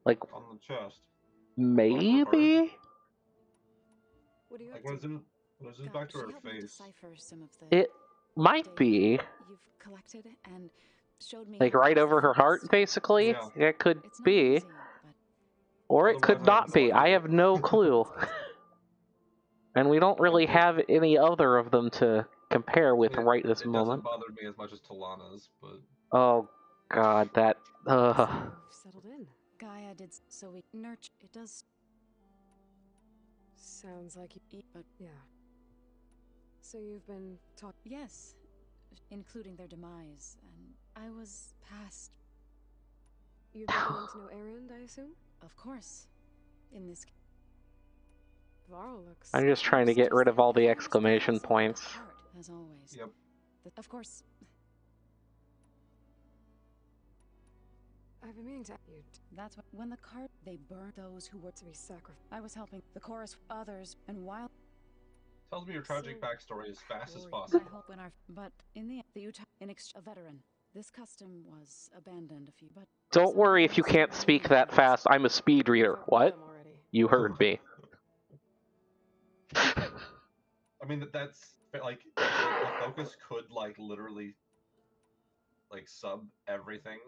Like, on the chest. maybe? What are you Like, up what to? is this back to her face? Decipher some of the It might be. you've collected and showed me Like, how to right use over the her heart, focus. basically? Yeah. It could It's not be. easy, but Or it Otherwise, could not be. I have no clue. And we don't really have any other of them to compare with right this It moment. doesn't bother me as much as Talana's, but... Oh, God, that... So you've settled in. Gaia did so we nurture. It does. Sounds like you eat, but yeah. So you've been taught. Yes, including their demise, and I was past. You've been getting to know Erend, I assume? Of course, in this. Varl looks. I'm just trying to get rid of all the exclamation points. Heart, as always. Yep. Of course. I've been meaning to. You That's what. When the card they burned those who were to be sacrificed. I was helping the chorus, others, and while Tells me your tragic So- backstory as fast as Glory. I possible. hope when our but in the Utah a veteran. This custom was abandoned a few, but Don't worry if you can't speak that fast. I'm a speed reader. What? You heard me. I mean, that's, like, the focus could, like, literally, like, sub everything.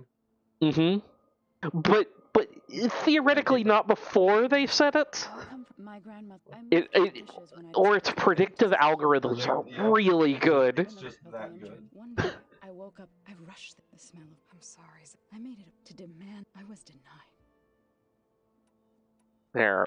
Mm-hmm. But theoretically not before they said it. I come from my grandmother. Or its predictive algorithms are really good. It's just that good. One day, I woke up. I rushed the smell of. I'm sorry. I made it to demand. I was denied. There.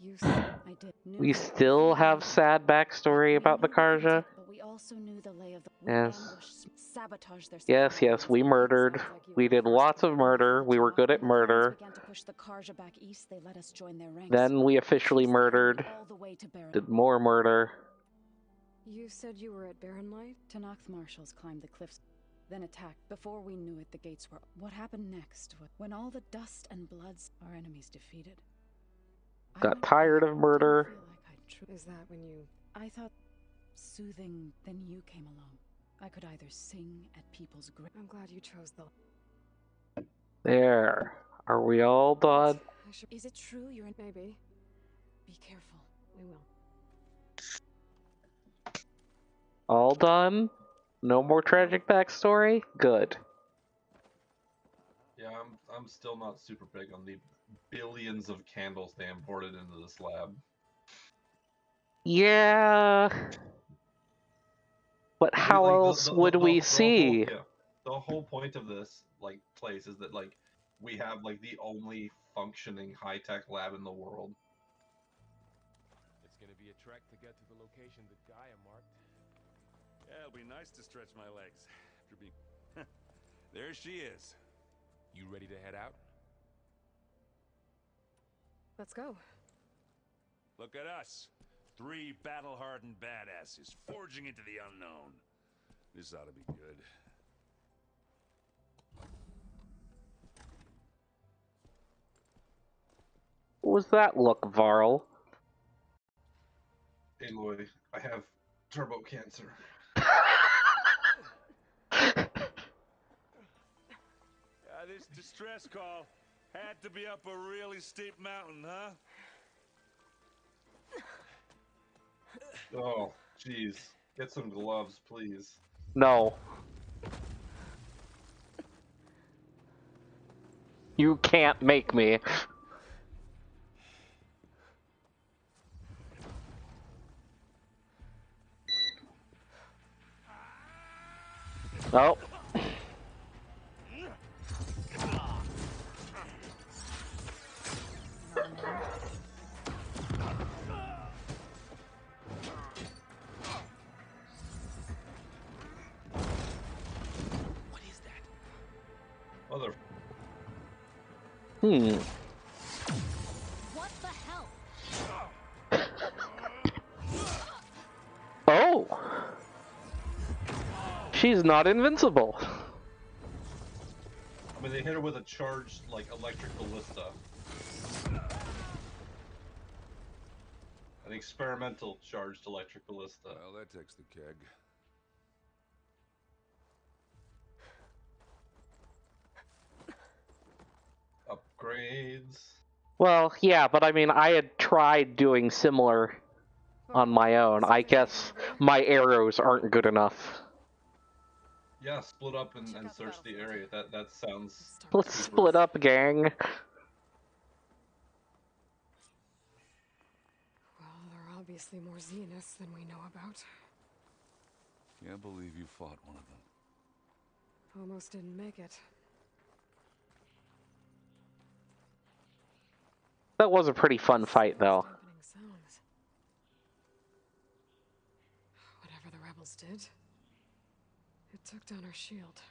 You said I did. We still have sad backstory about the Karja. But we also knew the lay of the. Yes. Sabotage their. Yes, we murdered. We did lots of murder. We were good at murder. Began to push the Karja back east. They let us join their ranks. Then we officially murdered. All the way to Baron. Did more murder. You said you were at Baron Light? Tanakh marshals climbed the cliffs, then attacked. Before we knew it, the gates were. What happened next? When all the dust and bloods, our enemies defeated. Got tired of murder. Is that when you... I thought soothing, then you came along. I could either sing at people's grave. I'm glad you chose the... There. Are we all done? Is it true you're in... Maybe. Be careful. We will. All done? No more tragic backstory? Good. Yeah, I'm still not super big on the billions of candles they imported into this lab. Yeah. But how else would we see? The whole point of this, like, place is that, like, we have, like, the only functioning high-tech lab in the world. It's gonna be a trek to get to the location that Gaia marked. Yeah, it'll be nice to stretch my legs after being... There she is. You ready to head out? Let's go. Look at us. 3 battle-hardened badasses forging into the unknown. This ought to be good. What was that look, Varl? Aloy, I have turbo cancer. This distress call had to be up a really steep mountain, huh? Oh, jeez. Get some gloves, please. No. You can't make me. Oh. Mother. What the hell? Oh. She's not invincible. I mean, they hit her with a charged, like, electric ballista. An experimental charged electric ballista. Well, that takes the keg. grenades. Well, yeah, but I mean, I had tried doing similar on my own. I guess my arrows aren't good enough. Yeah, split up and Check out the search the battlefield. area. That sounds Let's super- split up, gang. Well, there are obviously more Xenos than we know about. Can't believe you fought one of them. Almost didn't make it. That was a pretty fun fight, though. Dampening sounds. Whatever the rebels did, it took down our shield.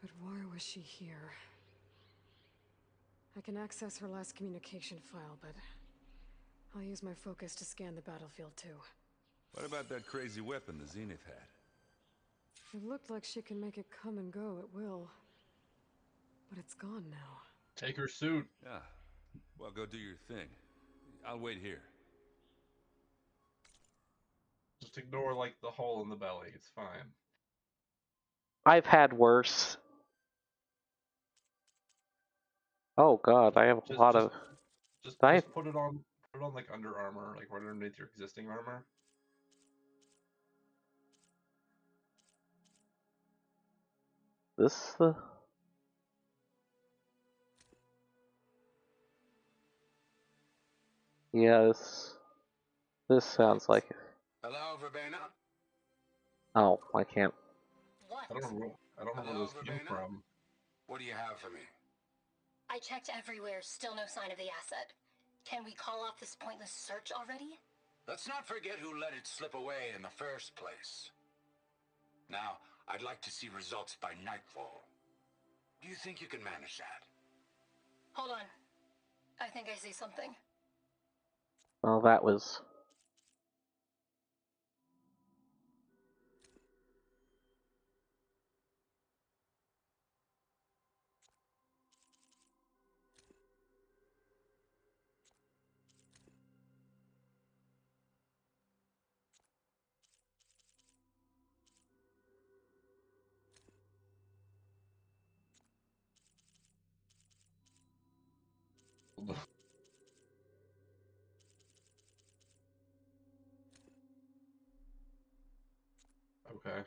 But why was she here? I can access her last communication file, but I'll use my focus to scan the battlefield too. What about that crazy weapon the Zenith had? It looked like she can make it come and go at will. But it's gone now. Take her suit. Yeah. Well, go do your thing. I'll wait here. Just ignore like the hole in the belly. It's fine. I've had worse. Oh god, I have a lot of... Just I- put it on. Put it on like under armor, like right underneath your existing armor. This the... Yeah, this sounds like it. Hello, Verbena? Oh, I can't. What? I don't know where this came Hello, from. What do you have for me? I checked everywhere, still no sign of the asset. Can we call off this pointless search already? Let's not forget who let it slip away in the first place. Now, I'd like to see results by nightfall. Do you think you can manage that? Hold on. I think I see something. Well, that was... Okay.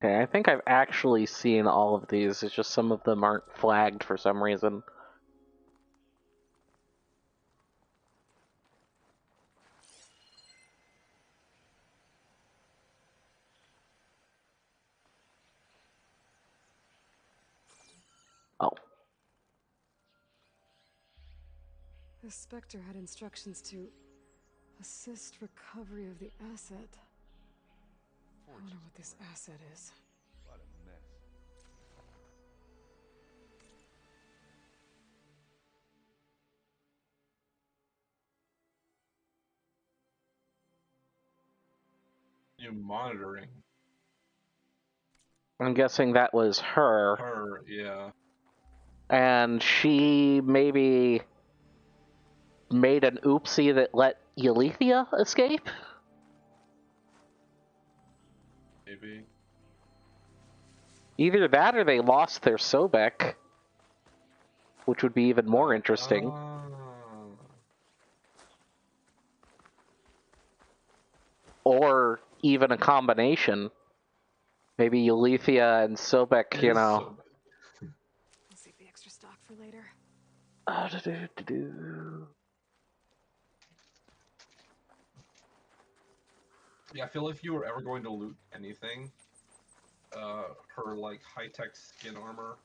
Okay, I think I've actually seen all of these, it's just some of them aren't flagged for some reason. Oh. The Spectre had instructions to assist recovery of the asset. I wonder what this asset is. What a mess. You monitoring I'm guessing that was her, her? Yeah. and she maybe made an oopsie that let Euleithia escape? Maybe. Either that or they lost their Sobek, which would be even more interesting. Or even a combination. Maybe Euleithia and Sobek, you know. I'll save the extra stock for later. Yeah, I feel if you were ever going to loot anything, her like high-tech skin armor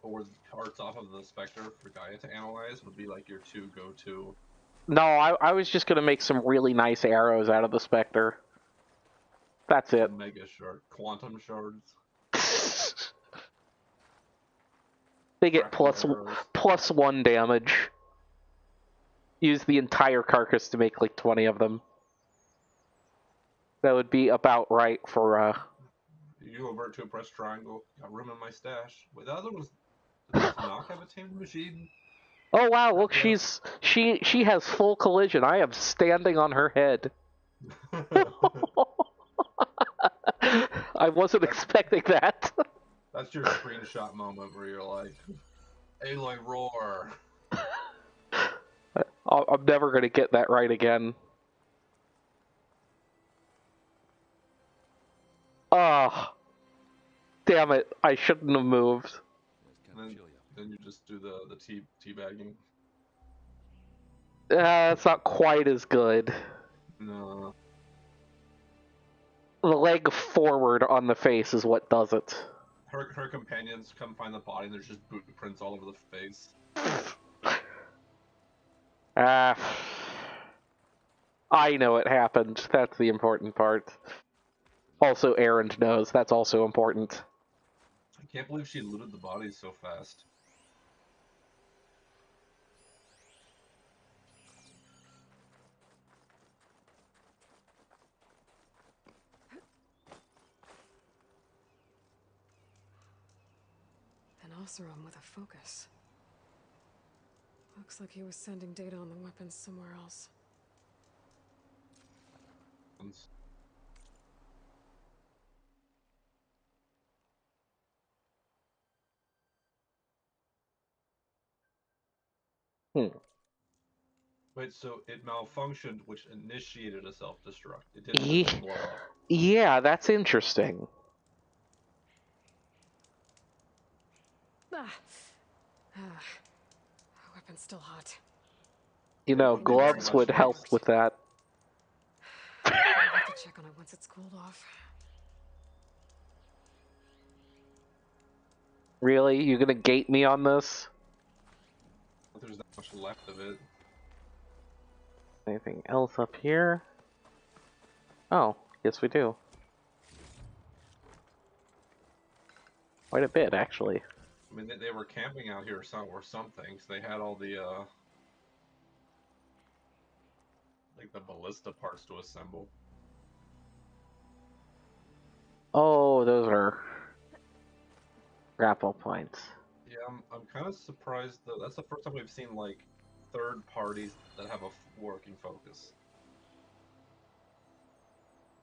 or parts off of the Spectre for Gaia to analyze would be like your two go-to. No, I was just gonna make some really nice arrows out of the Spectre. That's it. Mega shard, quantum shards. They get Crafting arrows. +1 damage. Use the entire carcass to make like 20 of them. That would be about right for You avert to a press triangle. Got room in my stash. Wait, the other one's. Does this not have a tamed machine? Oh wow, look, Yeah. she has full collision. I am standing on her head. I wasn't expecting that. That's your screenshot moment where you're like, Aloy roar. I'm never gonna get that right again. Ah, damn it! I shouldn't have moved. Yeah, it's kind of chilly out. Then you just do the teabagging. It's not quite as good. No. The leg forward on the face is what does it. Her companions come find the body and there's just boot prints all over the face. Ah, I know it happened. That's the important part. Also, Erend knows. That's also important. I can't believe she looted the bodies so fast. An Oseram with a focus. Looks like he was sending data on the weapons somewhere else. Wait, so it malfunctioned, which initiated a self-destruct. It didn't Ye- just blow up. Yeah, that's interesting. Weapon's still hot. You know, Don't need very gloves much would help haste. with that. I'll have to check on it once it's cooled off. Really? You gonna gate me on this? There's not much left of it. Anything else up here? Oh, yes we do. Quite a bit, actually. I mean, they were camping out here or something, so they had all the, like the ballista parts to assemble. Oh, those are grapple points. Yeah, I'm kind of surprised, though. That's the first time we've seen, like, third parties that have a working focus.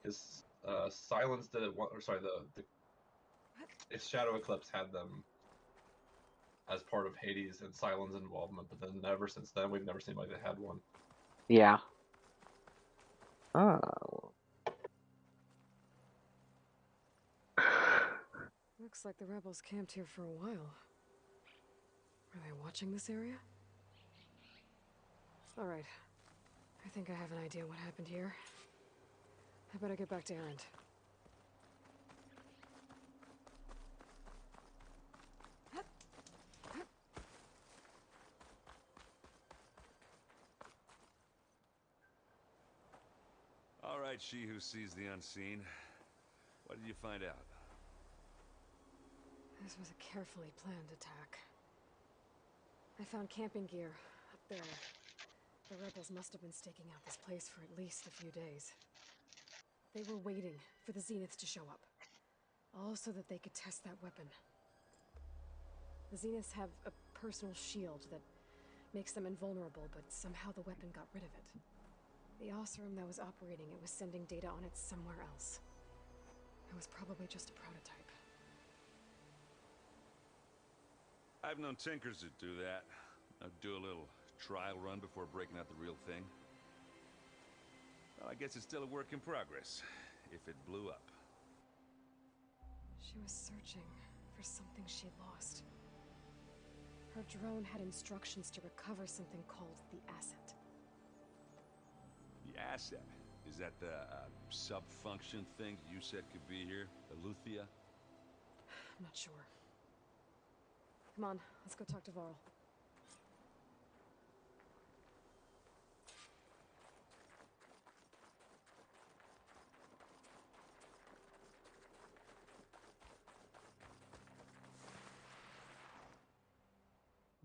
Because, Silence did it, or sorry, if Shadow Eclipse had them as part of Hades and Silence involvement, but then ever since then, we've never seen anybody that had one. Yeah. Oh. Looks like the rebels camped here for a while. Are they watching this area? Alright. I think I have an idea what happened here. I better get back to Erend. All right, she who sees the unseen. What did you find out? This was a carefully planned attack. I found camping gear up there. The rebels must have been staking out this place for at least a few days. They were waiting for the Zeniths to show up, all so that they could test that weapon. The Zeniths have a personal shield that makes them invulnerable, but somehow the weapon got rid of it. The Oseram that was operating it was sending data on it somewhere else. It was probably just a prototype. I've known tinkers that do that. I'd do a little trial run before breaking out the real thing. Well, I guess it's still a work in progress, if it blew up. She was searching for something she lost. Her drone had instructions to recover something called the asset. The asset? Is that the sub-function thing you said could be here? The Luthia? I'm not sure. Come on, let's go talk to Varl.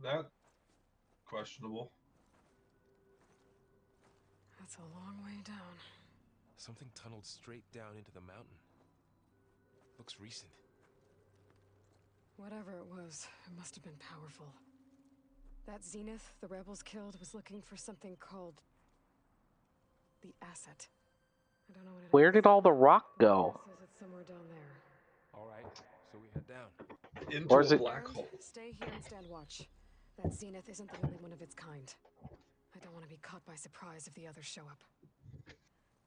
That questionable. That's a long way down. Something tunneled straight down into the mountain. Looks recent. Whatever it was, it must have been powerful. That Zenith the rebels killed was looking for something called the asset. I don't know what it Where is. did all the rock My go? guess is it's somewhere down there. All right, so we head down. Into Or a is it- black Erend, hole. stay here and stand watch. That zenith isn't the only one of its kind. I don't want to be caught by surprise if the others show up.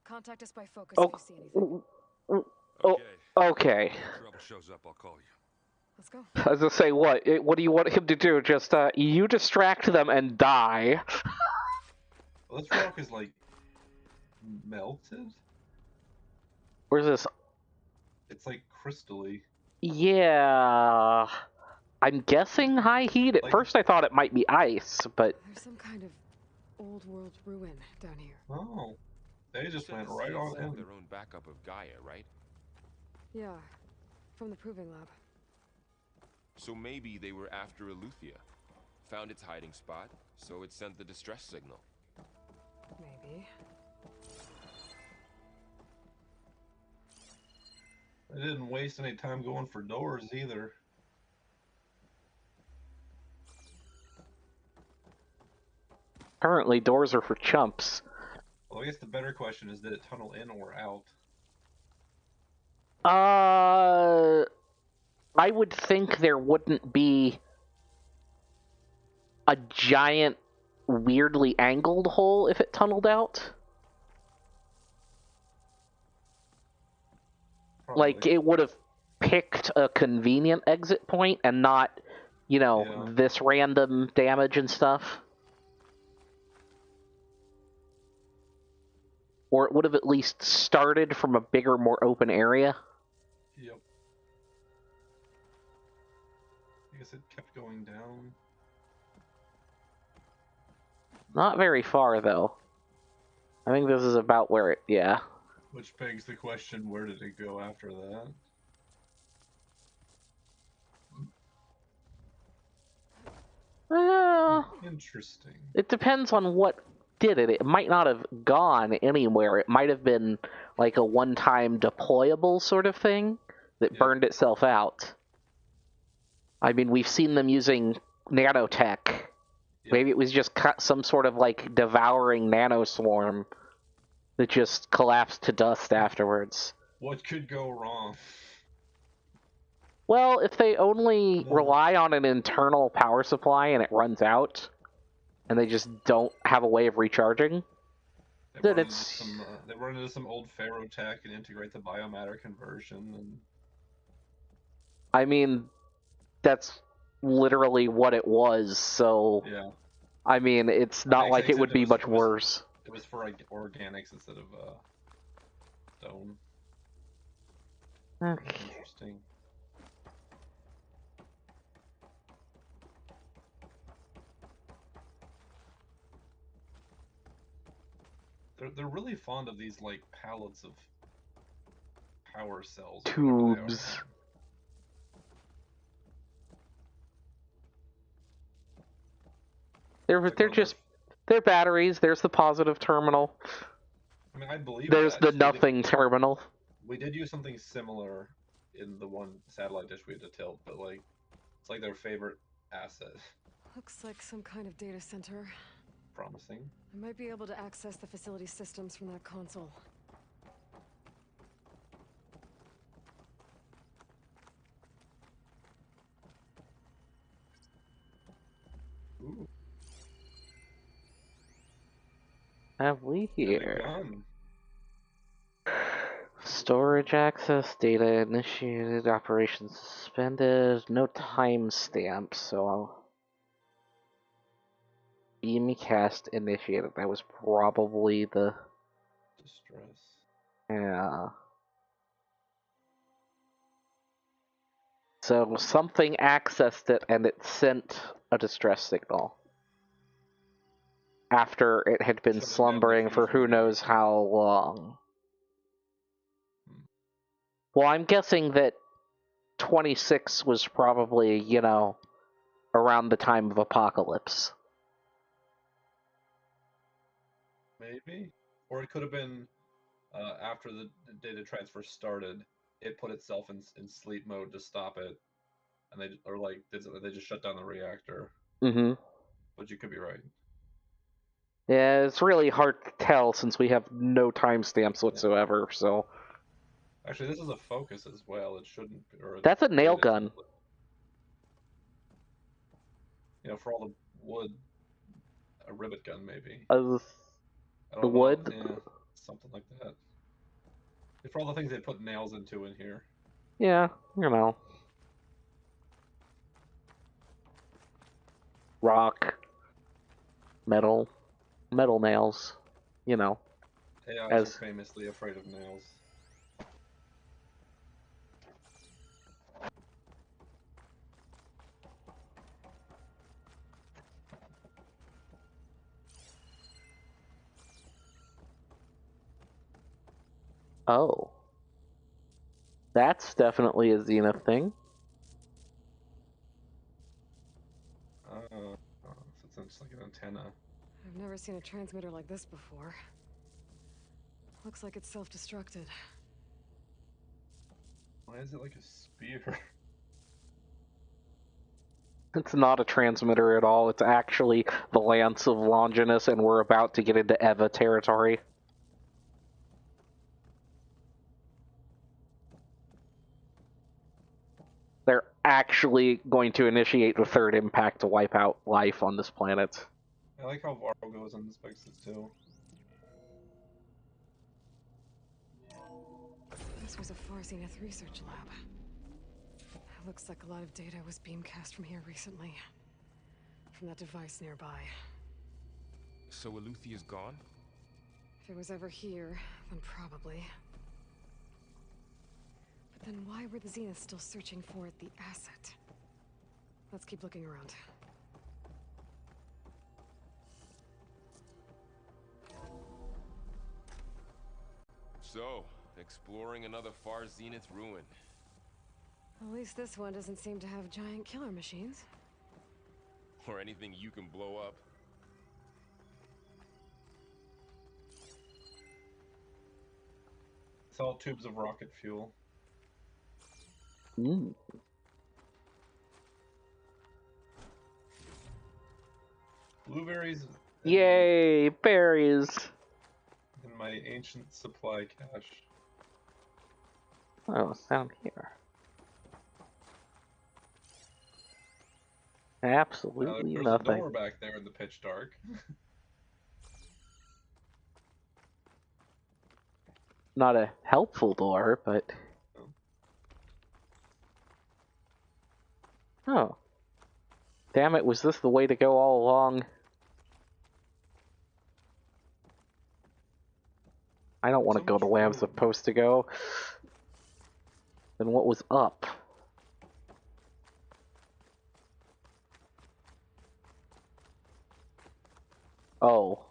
Contact us by focus if you see anything. Oh, Okay. okay. If trouble shows up, I'll call you. Let's go. I was gonna say, what? What do you want him to do? Just, you distract them and die. Well, this rock is like melted. Where's this? It's like crystally. Yeah. I'm guessing high heat. At Like- first I thought it might be ice, but There's some kind of old world ruin down here. Oh, they You just said went the right Zeniths on have in. their own backup of Gaia, right? Yeah, from the proving lab. So maybe they were after Eleuthia. Found its hiding spot, so it sent the distress signal. Maybe. They didn't waste any time going for doors either. apparently doors are for chumps. Well, I guess the better question is, did it tunnel in or out? I would think there wouldn't be a giant, weirdly angled hole if it tunneled out. Like, Probably. it would have picked a convenient exit point and not, you know, Yeah. this random damage and stuff. Or it would have at least started from a bigger, more open area. Yep. I guess it kept going down. Not very far, though. I think this is about where it, yeah. Which begs the question, where did it go after that? Well, Interesting. it depends on what did it. It might not have gone anywhere. It might have been like a one-time deployable sort of thing that Yeah. burned itself out. I mean, we've seen them using nanotech. Yeah. Maybe it was just some sort of like devouring nanoswarm that just collapsed to dust afterwards. What could go wrong? Well, if they only No. rely on an internal power supply and it runs out, and they just don't have a way of recharging, They then run into it's... some, they run into some old ferrotech and integrate the biomatter conversion, and I mean, that's literally what it was, so... yeah, I mean, it's not makes like sense it would if be it was- much it was- worse. it was for like organics instead of stone. Okay. Interesting. They're really fond of these like pallets of power cells. or whatever they are. Tubes. They're Like they're one of just they're batteries. There's the positive terminal. I mean, I believe There's that. the We did- nothing terminal. We did use something similar in the one satellite dish we had to tilt, but like, it's like their favorite asset. Looks like some kind of data center. Promising. I might be able to access the facility systems from that console. Ooh, Have we got a here? gun. Storage access, data initiated, operations suspended, no timestamp, so Beamcast initiated. That was probably the Distress. yeah. So something accessed it and it sent a distress signal. After it had been Shutting down slumbering the for who fusion knows reactor. how long. Hmm. Well, I'm guessing that 26 was probably, you know, around the time of Apocalypse. Maybe, or it could have been after the data transfer started. It put itself in sleep mode to stop it, and they just shut down the reactor. Mm-hmm. But you could be right. Yeah, it's really hard to tell since we have no timestamps whatsoever. So Actually, this is a focus as well. It shouldn't. Or that's a nail it is gun. template. You know, for all the wood, a rivet gun maybe. I The don't know. wood. Yeah, something like that. For all the things they put nails into in here. Yeah, you know. Rock, metal nails, you know. AIs As are famously afraid of nails. oh, that's definitely a Zenith thing. So it's like an antenna. I've never seen a transmitter like this before. Looks like it's self-destructed. Why is it like a spear? It's not a transmitter at all. It's actually the Lance of Longinus, and we're about to get into Eva territory. They're actually going to initiate the third impact to wipe out life on this planet. I like how Varro goes and inspects it too. This was a Far Zenith research lab. Looks like a lot of data was beamcast from here recently. From that device nearby. So Eluthia's gone? If it was ever here, then probably. But then why were the Zeniths still searching for the asset? Let's keep looking around. So, exploring another Far Zenith ruin. At least this one doesn't seem to have giant killer machines. Or anything you can blow up. It's all tubes of rocket fuel. Mm. Blueberries. Yay, berries! In my ancient supply cache. Oh, it's down here. Absolutely There's nothing. a door back there in the pitch dark. Not a helpful door, but... Oh. Damn it, was this the way to go all along? I don't want to go to where I'm supposed to go. Then what was up? Oh.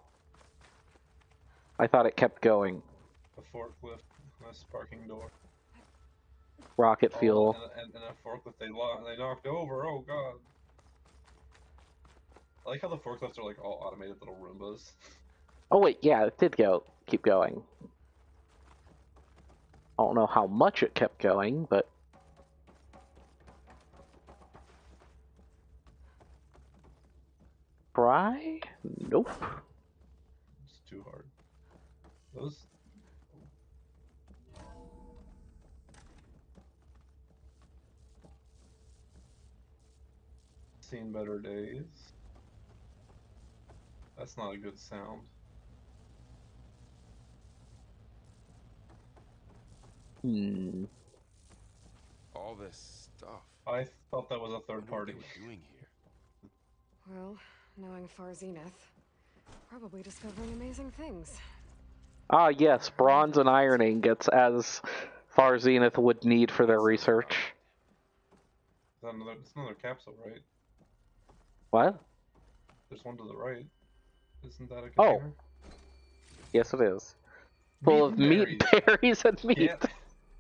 I thought it kept going. A forklift, and a sparking door. Rocket fuel. And a forklift they knocked over, oh god. I like how the forklifts are like all automated little Roombas. Oh wait, yeah, it did keep going. I don't know how much it kept going, but... Try? Nope. It's too hard. Those... Seen better days. That's not a good sound. All this stuff. I thought that was a third What party. they were doing here? Well, knowing Far Zenith, probably discovering amazing things. Ah yes, bronze and ironing gets as Far Zenith would need for their research. It's another capsule, right? What? There's one to the right. Isn't that a Oh. container? Yes it is. Full of meat, berries, and meat.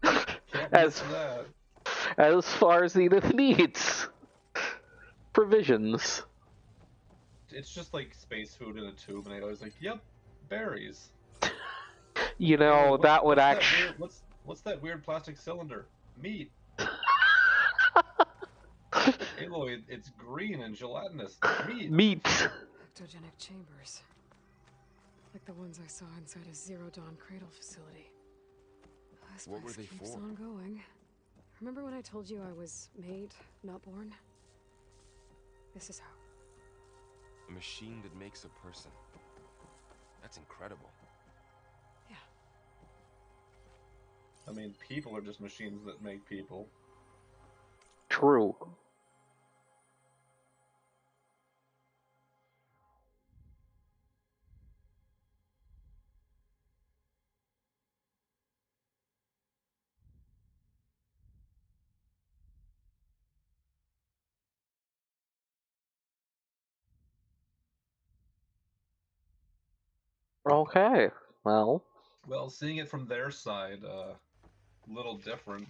Can't as, miss that. as Far Zenith needs. Provisions. It's just like space food in a tube, and I was like, yep, berries. You know, What's- that would what's actually... What's that weird plastic cylinder? Meat. Aloy, it's green and gelatinous. Meat. Meat. Ectogenic chambers. like the ones I saw inside a Zero Dawn cradle facility. This What were place they keeps for? on going. Remember when I told you I was made, not born? This is how. A machine that makes a person. That's incredible. Yeah. I mean, people are just machines that make people. True. Okay. Well, Well, seeing it from their side, little different.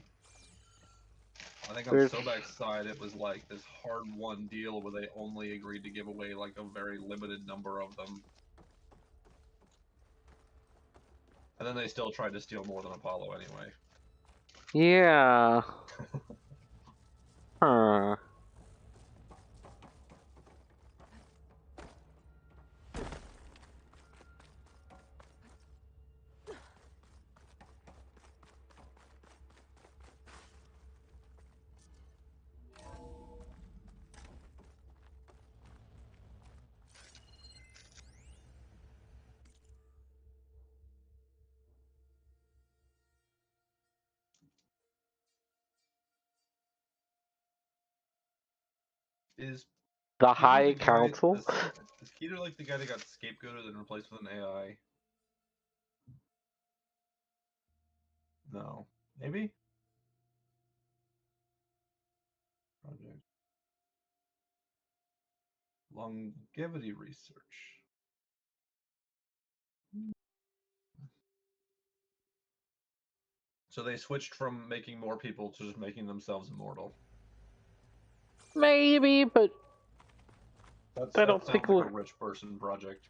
I think on there's Sobek's side, it was like this hard-won deal where they only agreed to give away like a very limited number of them. And then they still tried to steal more than Apollo anyway. yeah. Huh. Is The Keter High the guy? Council? Is Keter like the guy that got scapegoated and replaced with an AI? No, maybe. Project longevity research. So they switched from making more people to just making themselves immortal. Maybe, but I don't That think sounds like we'll... a rich person project.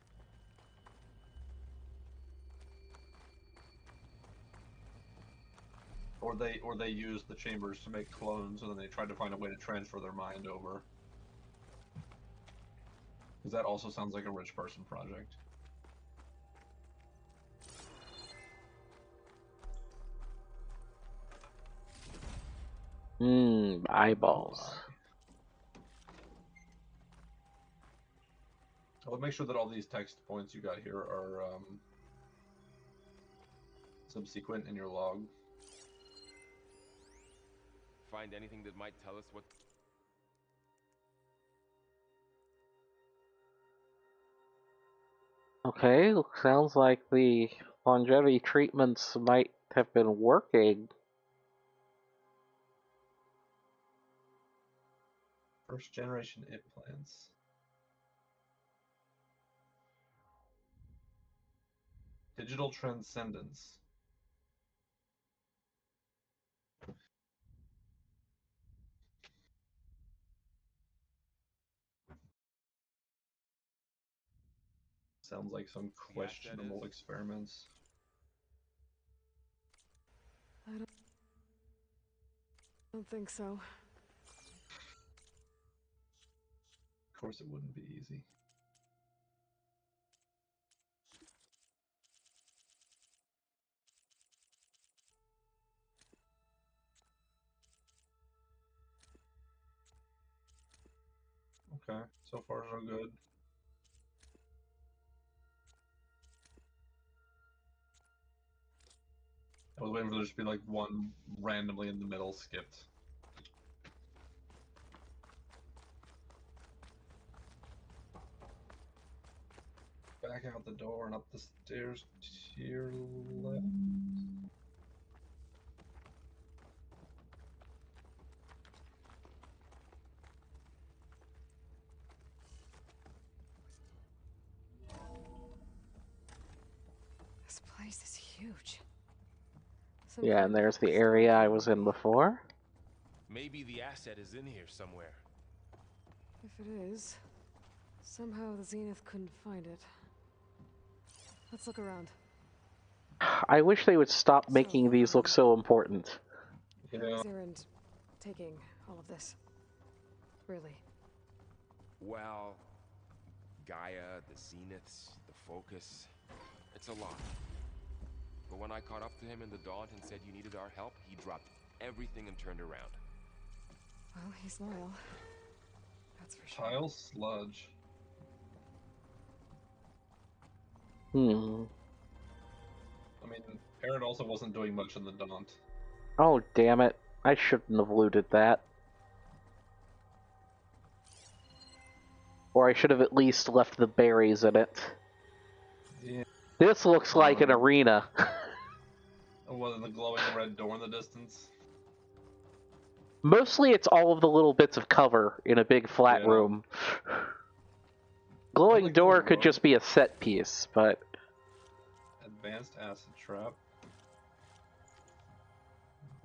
Or they used the chambers to make clones, and then they tried to find a way to transfer their mind over. Because that also sounds like a rich person project. Eyeballs. I'll make sure that all these text points you got here are subsequent in your log. Find anything that might tell us what... Okay, sounds like the longevity treatments might have been working. First generation implants. Digital transcendence. Sounds like some questionable experiments. I don't think so. Of course it wouldn't be easy. Okay, so far so good. I was waiting for there to just be like one randomly in the middle skipped. Back out the door and up the stairs to your left. This place is huge. Yeah, and there's the area I was in before. Maybe the asset is in here somewhere. If it is, somehow the Zenith couldn't find it. Let's look around. I wish they would stop making these look so important. Yeah. What is Erend taking all of this? Really? Well, Gaia, the Zeniths, the Focus. It's a lot. But when I caught up to him in the Daunt and said you needed our help, he dropped everything and turned around. Well, he's loyal. That's for sure. Tile sludge. Hmm. I mean, Parrot also wasn't doing much in the Daunt. Oh, damn it. I shouldn't have looted that. Or I should have at least left the berries in it. Yeah. This looks like an arena. Was the glowing red door in the distance? Mostly it's all of the little bits of cover in a big flat Yeah. room. Glowing Really door cool, could bro. just be a set piece, but... Advanced acid trap.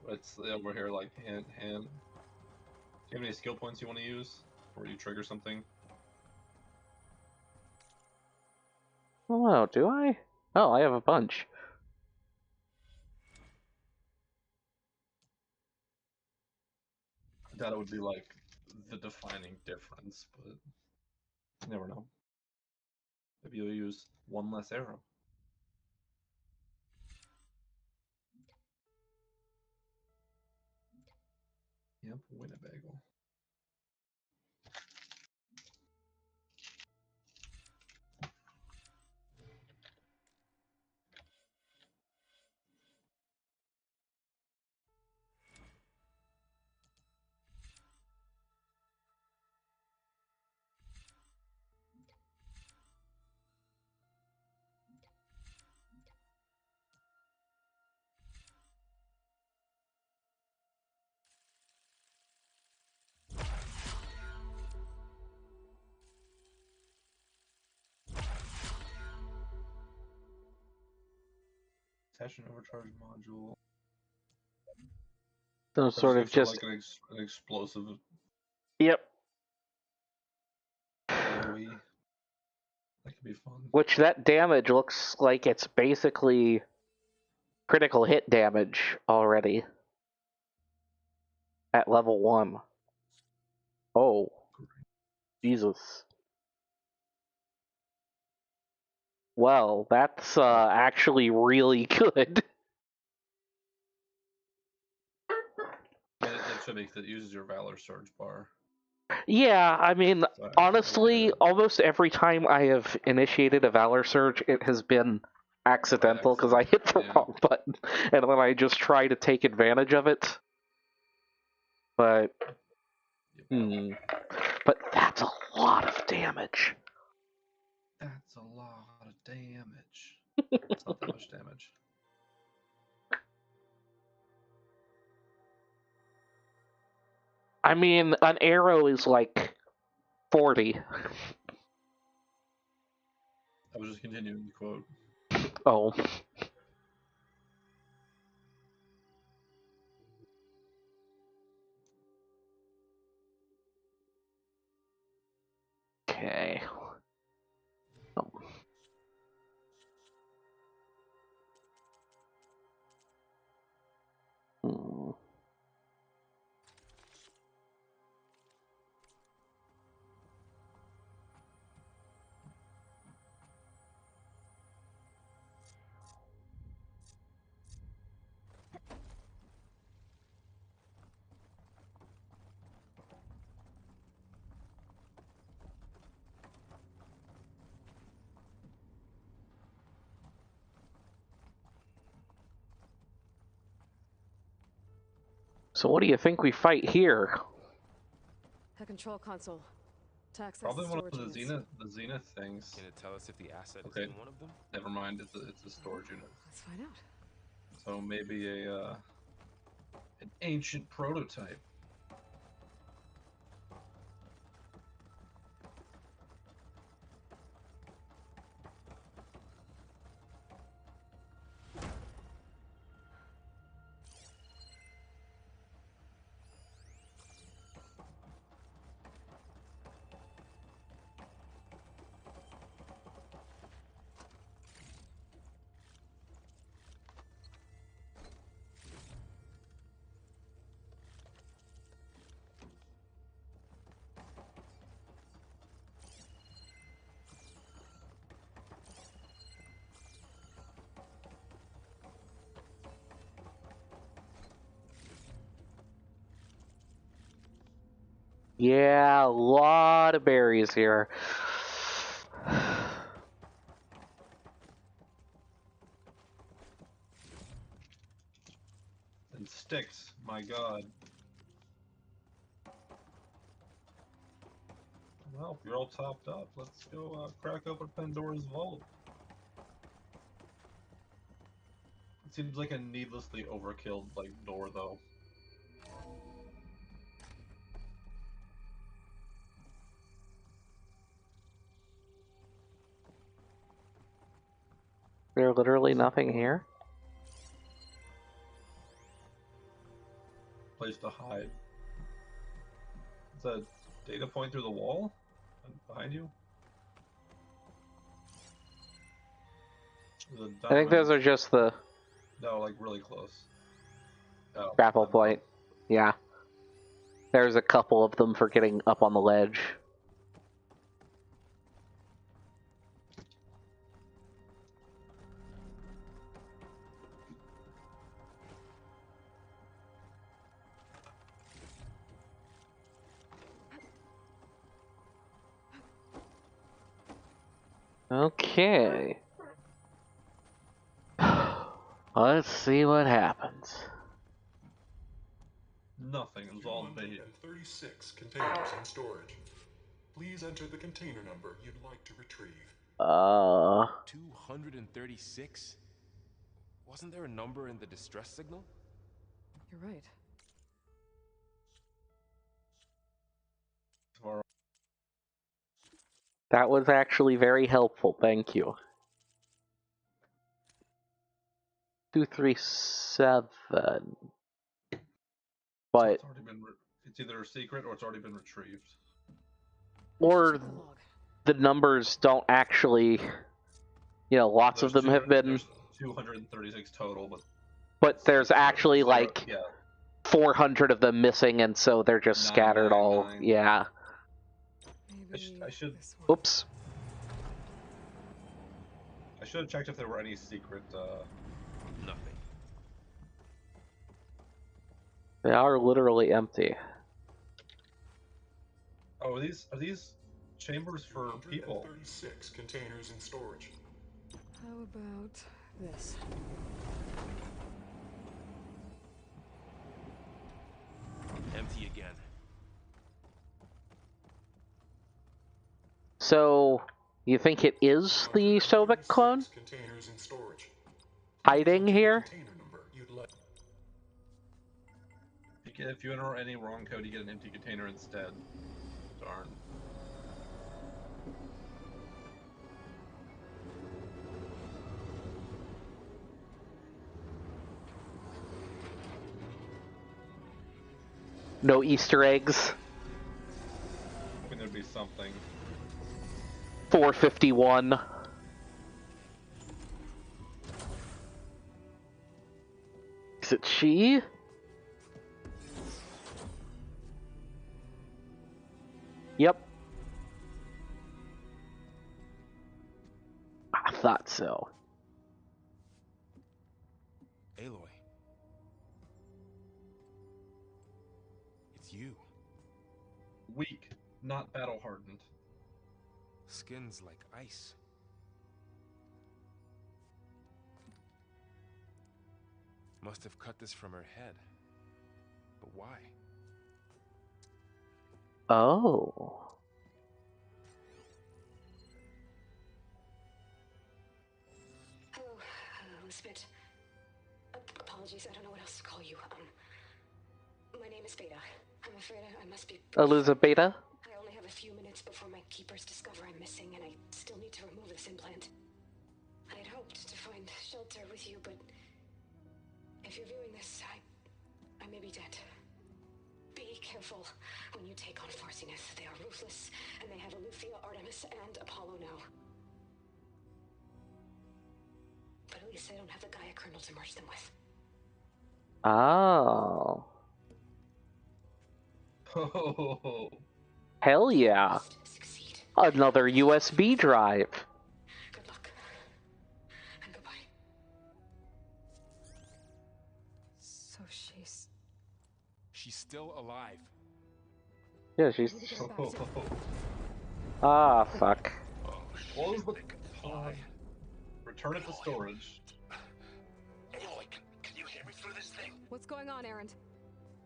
It's over here like hand. Do you have any skill points you want to use? Or you trigger something? Oh, do I? Oh, I have a bunch. I doubt it would be like the defining difference, but you never know. Maybe you'll use one less arrow. Yep, Winnebago. Attach an overcharge module. So That's sort of used for, just... like an explosive Yep. AoE. That could be fun. Which that damage looks like it's basically critical hit damage already. At level 1. Oh. Jesus. Well, that's actually really good. That should be because it uses your Valor Surge bar. Yeah, I mean, So honestly, yeah. almost every time I have initiated a Valor Surge, it has been accidental because I hit the yeah. wrong button, and then I just try to take advantage of it. But, but that's a lot of damage. That's a lot of damage. It's not that much damage. I mean, an arrow is like 40. I was just continuing the quote. Oh. Okay. Oh. Hmm. So what do you think we fight here? A control console. To access Probably one of storage the units. Zenith things. Can it tell us if the asset Okay. is in one of them? Never mind. It's a storage unit. Let's find out. So maybe an ancient prototype. Yeah, a lot of berries here. And sticks, my god. Well, if you're all topped up, let's go crack open Pandora's Vault. It seems like a needlessly overkill door, though. There's literally nothing here. Place to hide. Is that a data point through the wall? Behind you? I think those are just the No, like really close. Oh, grapple point. Yeah. There's a couple of them for getting up on the ledge. Okay. Let's see what happens. Nothing. It was all bait. 36 containers in storage. Please enter the container number you'd like to retrieve. 236? Wasn't there a number in the distress signal? You're right. That was actually very helpful, thank you. 237. But It's already been. It's either a secret or it's already been retrieved. or Check the log. the numbers don't actually, lots of them have been. There's 236 total, But there's actually like yeah. 400 of them missing, and so they're just scattered all. 999. Yeah. Maybe I should. this one. Oops. I should have checked if there were any secret. Nothing. They are literally empty. Oh, are these chambers for people? 36 containers in storage. How about this? Empty again. So, you think it is the Sobek clone? Containers in storage. Hiding here? Container number you'd like. If you enter any wrong code, you get an empty container instead. Darn. No Easter eggs? Hoping there'd be something. 451. Is it she? Yep. I thought so. Aloy. It's you. Weak, not battle hardened. Skin's like ice. Must have cut this from her head. But why? Oh. Hello, Elizabeth. Apologies, I don't know what else to call you. My name is Beta. I'm afraid I must be... Elizabeth? I only have a few minutes before my keepers discover I'm missing, and I still need to remove this implant. I had hoped to find shelter with you, but if you're viewing this, I may be dead. Be careful when you take on Farsineth. They are ruthless, and they have Eleuthia, Artemis, and Apollo now. But at least I don't have the Gaia kernel to merge them with. Oh. Oh. Hell yeah. Succeed. Another USB drive. Good luck. And goodbye. So She's still alive. Yeah, I she's. need to get her back to... Ah, fuck. Close the pod. Return it to storage. Aloy, can you hear me through this thing? What's going on, Erend?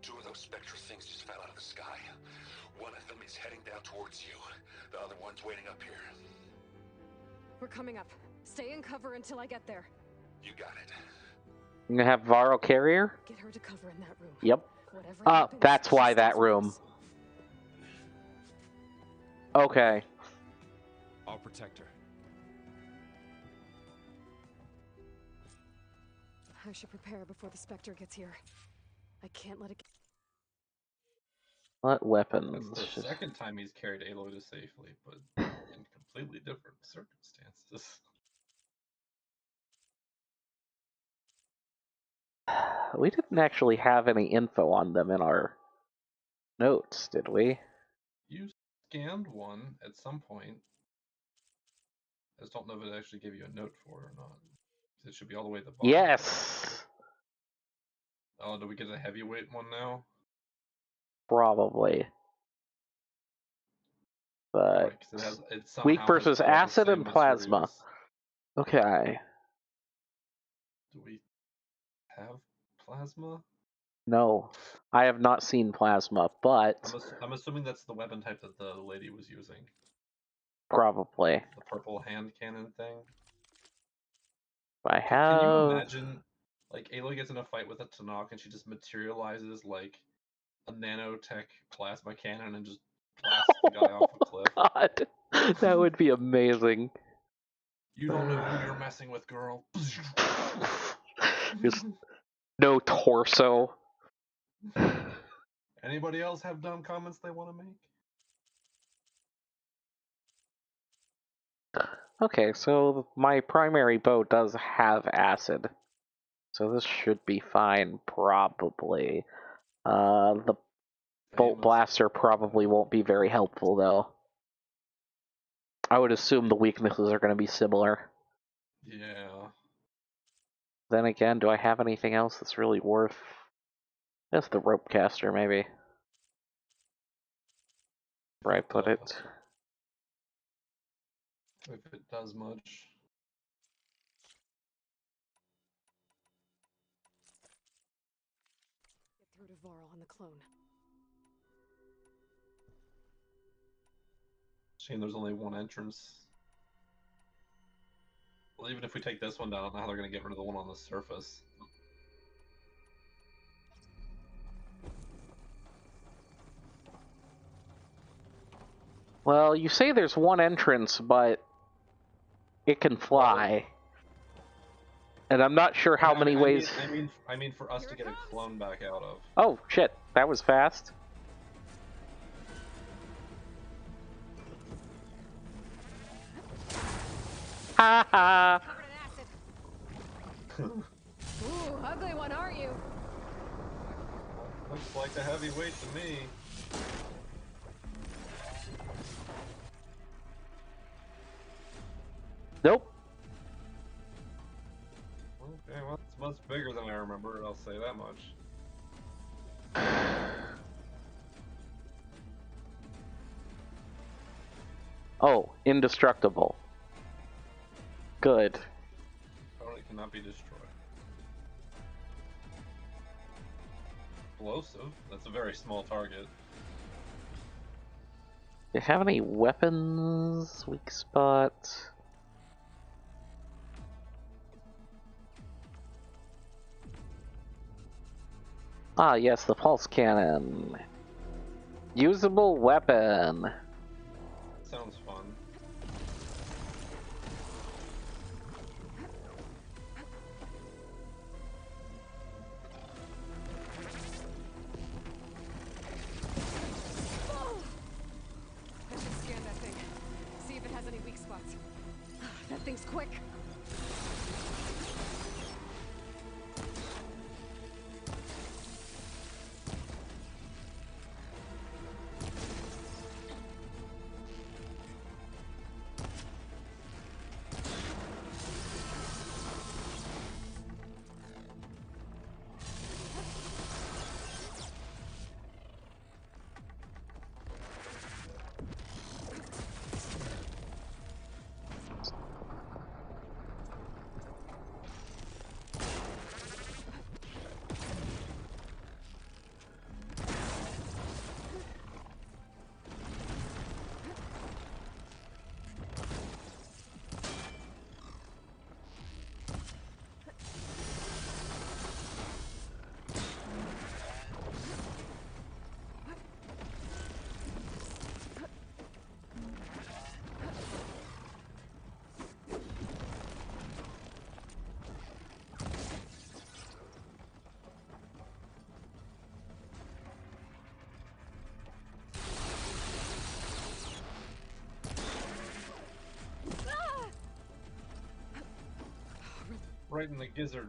2 of those spectral things just fell out of the sky. One of them is heading down towards you. The other one's waiting up here. We're coming up. Stay in cover until I get there. You got it. You gonna have Varro carrier? Get her to cover in that room. Yep. Whatever happens, That's she why stays that with room. us. Okay. I'll protect her. I should prepare before the Spectre gets here. I can't let it get... What weapons? That's the second time he's carried Aloy to safely, but in completely different circumstances. We didn't actually have any info on them in our notes, did we? You scanned one at some point. I just don't know if it actually gave you a note for it or not. It should be all the way at the bottom. Yes! Oh, do we get a heavyweight one now? Probably. But Right, 'cause it has, it somehow weak has versus all the acid same and plasma. materials. Okay. Do we have plasma? No. I have not seen plasma, but I'm assuming that's the weapon type that the lady was using. probably. The purple hand cannon thing. I Can you have... imagine, like, Aloy gets in a fight with a Tanakh and she just materializes like a nanotech plasma cannon and just blasts the guy off a cliff? God, that would be amazing. You don't know who you're messing with, girl. Just no torso. Anybody else have dumb comments they want to make? Okay, so my primary bow does have acid. So this should be fine, probably. The bolt blaster probably won't be very helpful, though. I would assume the weaknesses are going to be similar. Yeah. Then again, do I have anything else that's really worth... That's the rope caster, maybe. Where I put it. If it does much. Get through to Varl on the clone. Shame there's only one entrance. Well, even if we take this one down, I don't know how they're going to get rid of the one on the surface. Well, you say there's one entrance, but it can fly. And I'm not sure how many ways... I mean for us to get a clone back out of. Oh, shit. That was fast. Ha ha! Ooh, ugly one, aren't you? Looks like a heavyweight to me. Nope. Okay, well, it's much bigger than I remember, I'll say that much. Oh, indestructible. Good. Apparently it cannot be destroyed. Explosive? That's a very small target. Do you have any weapons? Weak spot? Ah, yes, the pulse cannon. Usable weapon. Sounds fun. I should scan that thing. See if it has any weak spots. That thing's quick. right in the gizzard.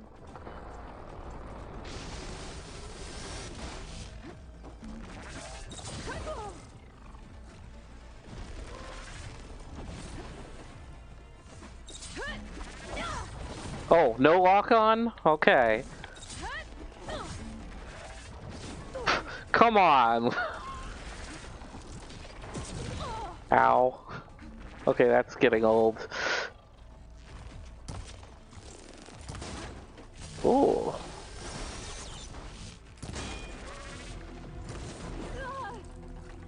Oh, no lock on? Okay. Come on! Ow. Okay, that's getting old. Ooh.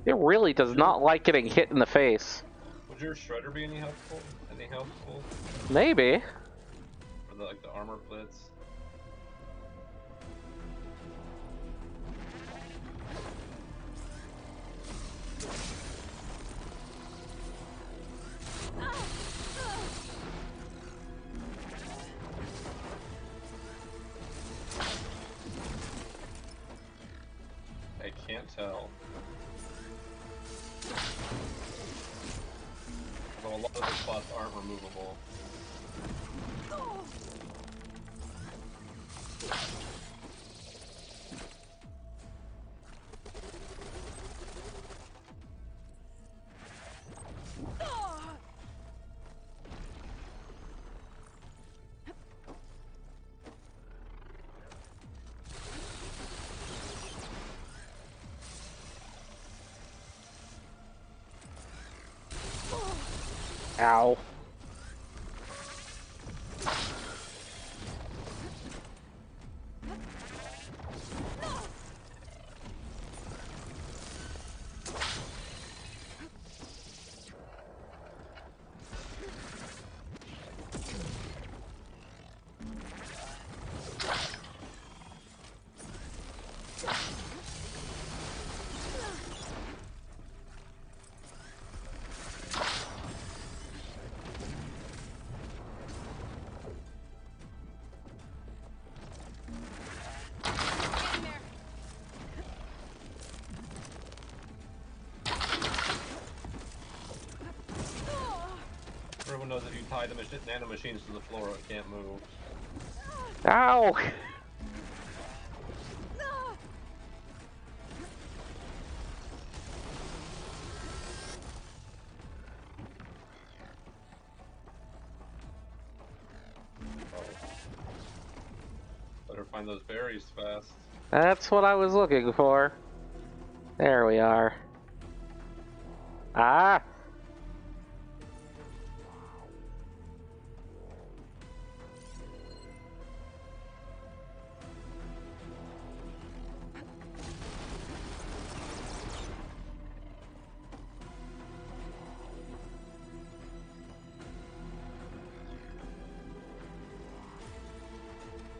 It really does not like getting hit in the face. Would your shredder be any helpful? Any helpful? Maybe. For the, like the armor blitz? I can't tell. Although a lot of the spots aren't removable. Ow. Everyone knows if you tie the nano machines to the floor, it can't move. Ow! Better find those berries fast. That's what I was looking for. There we are. Ah!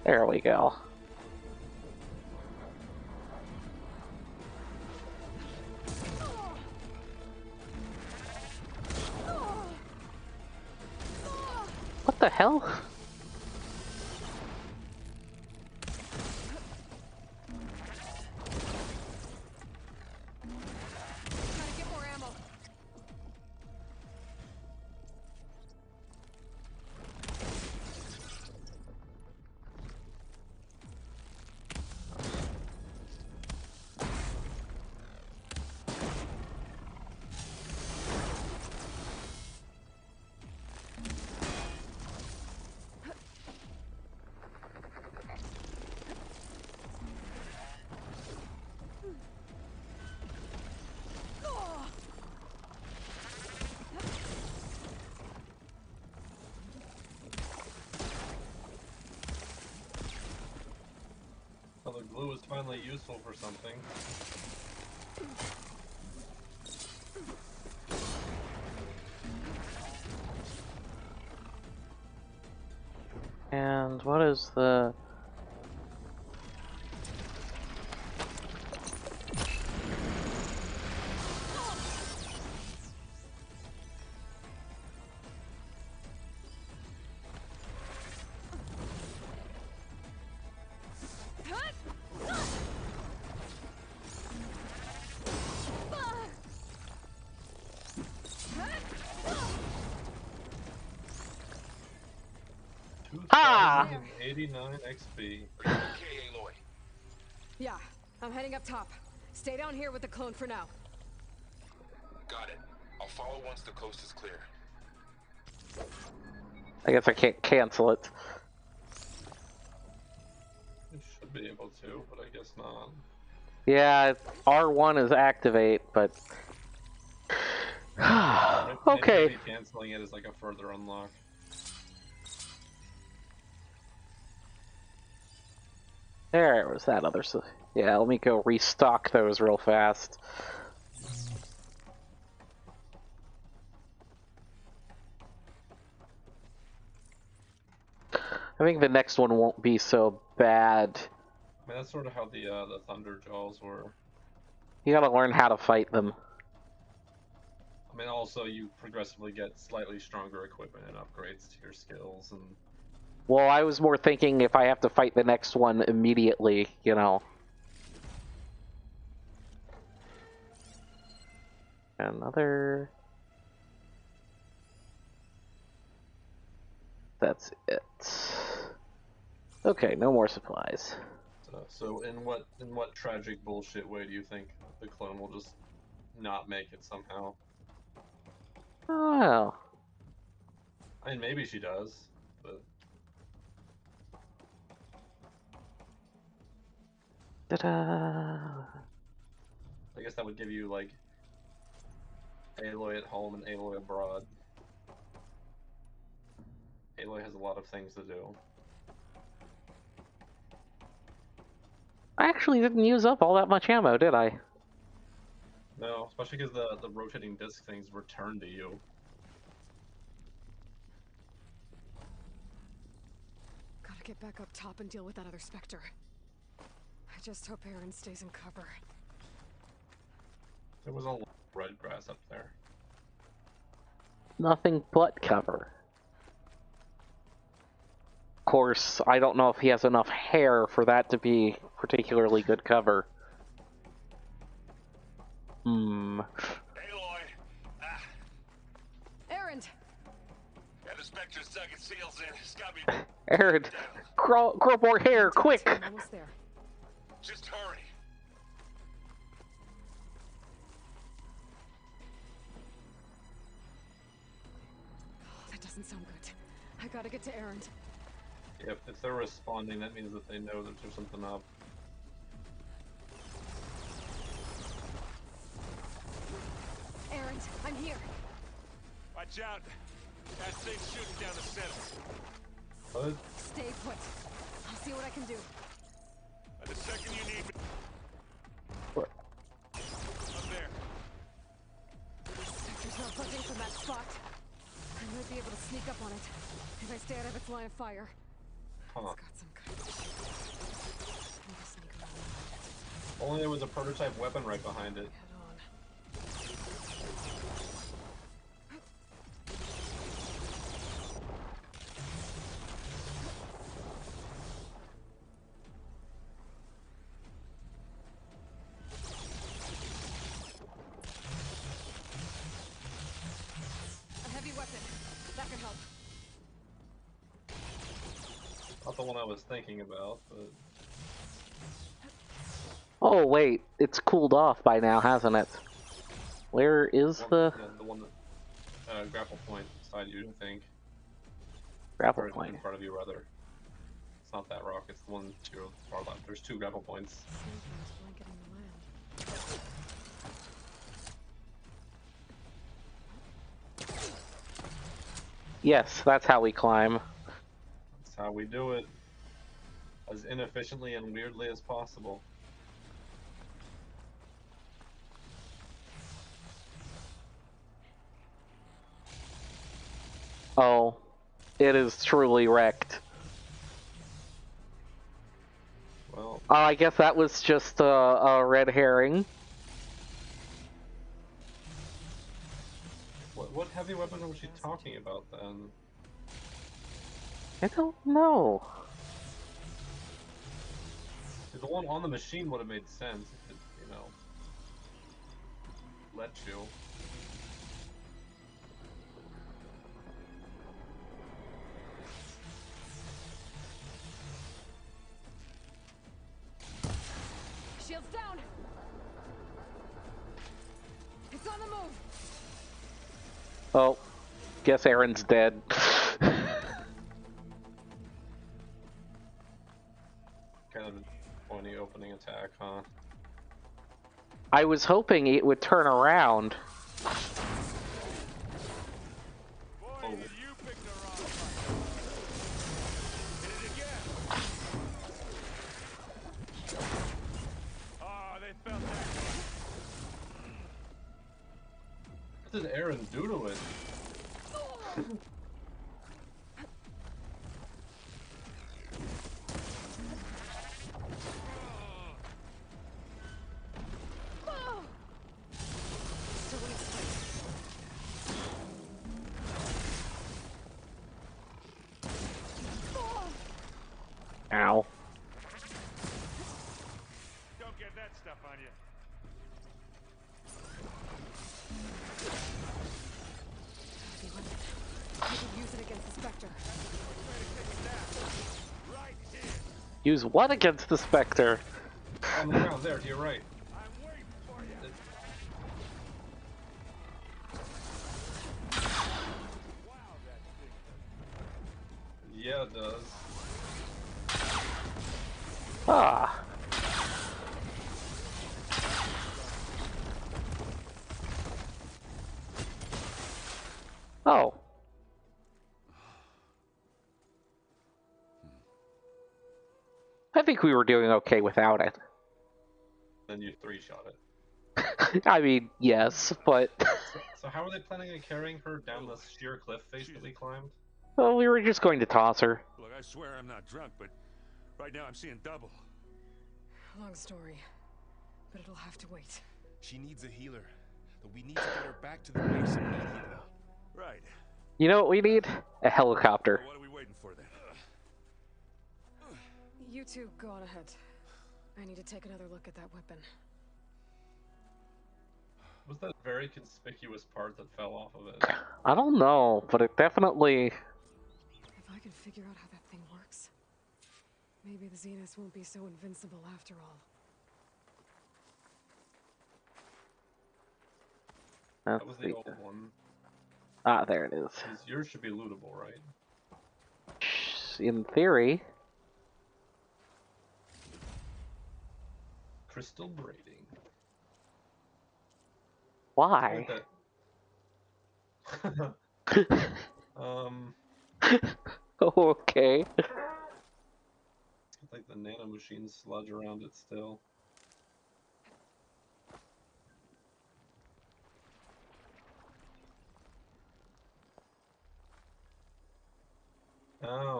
There we go. What the hell? Well, the glue is finally useful for something. And what is the... Ha! 89 XP. Are you okay, Aloy? Yeah, I'm heading up top. Stay down here with the clone for now. Got it. I'll follow once the coast is clear. I guess I can't cancel it. You should be able to, but I guess not. Yeah, R1 is activate, but... okay. Maybe canceling it is like a further unlock. There was that other... Yeah, let me go restock those real fast. I think the next one won't be so bad. I mean, that's sort of how the Thunder Jaws were. You gotta learn how to fight them. I mean, also you progressively get slightly stronger equipment and upgrades to your skills, and Well, I was more thinking if I have to fight the next one immediately, you know. Another... That's it. Okay, no more supplies. so in what tragic bullshit way do you think the clone will just not make it somehow? Oh, well. I mean, maybe she does, but Ta-da! I guess that would give you like Aloy at home and Aloy abroad. Aloy has a lot of things to do. I actually didn't use up all that much ammo, did I? No, especially because the rotating disc things return to you. Gotta get back up top and deal with that other Spectre. I just hope Aaron stays in cover. There was a lot of red grass up there. Nothing but cover. Of course, I don't know if he has enough hair for that to be particularly good cover. Aloy! Aaron! Yeah, the Spectre's dug its heels in. It's got me... Aaron, grow more hair, quick! I'm almost there. Just hurry. Oh, that doesn't sound good. I gotta get to Aaron. If they're responding, that means that they know that there's something up. Aaron, I'm here. Watch out. That thing's shooting down the center. What? Stay put. I'll see what I can do. The second you need me... What? Up there. Spectre's not budging from that spot. I might be able to sneak up on it if I stay out of its line of fire. Huh. It's got some kind of... Maybe sneak around it. Only there was a prototype weapon right behind it. Head on. A heavy weapon. That can help. Not the one I was thinking about, but Oh, wait, it's cooled off by now, hasn't it? Where is the the one that grapple point beside you, I think. grapple Or point? in front of you, rather. It's not that rock. It's the one to your far left. There's two grapple points. Snowflakes blanketing the land. Yes, that's how we climb. That's how we do it. As inefficiently and weirdly as possible. Oh, it is truly wrecked. Well, I guess that was just a red herring. what heavy weapon was she talking about then? I don't know. The one on the machine would have made sense if it, you know, let you. Shields down. It's on the move. Oh, guess Aaron's dead. Kind of a pointy opening attack, huh? I was hoping it would turn around. Oh. What did Aaron do to it? Ow. Don't get that stuff on you. I could use it against the Spectre. Right here. Use what against the Spectre? On the ground, there, to your right. I'm waiting for you. Wow, that thing. Yeah, it does. Ah. Oh. I think we were doing okay without it. Then you three-shot it. I mean, yes, but So how are they planning on carrying her down this sheer cliff face that we climbed? well, we were just going to toss her. Look, I swear I'm not drunk, but right now I'm seeing double. Long story, but it'll have to wait. She needs a healer, but we need to get her back to the base immediately. Right. You know what we need? A helicopter. What are we waiting for then? You two go on ahead. I need to take another look at that weapon. Was that very conspicuous part that fell off of it? I don't know, but it definitely... If I can figure out how that thing works, maybe the Zeniths won't be so invincible after all. That was the old one. Ah, there it is. Yours should be lootable, right? In theory. Crystal braiding. Why? Okay. Like the nano machines sludge around it still. Oh.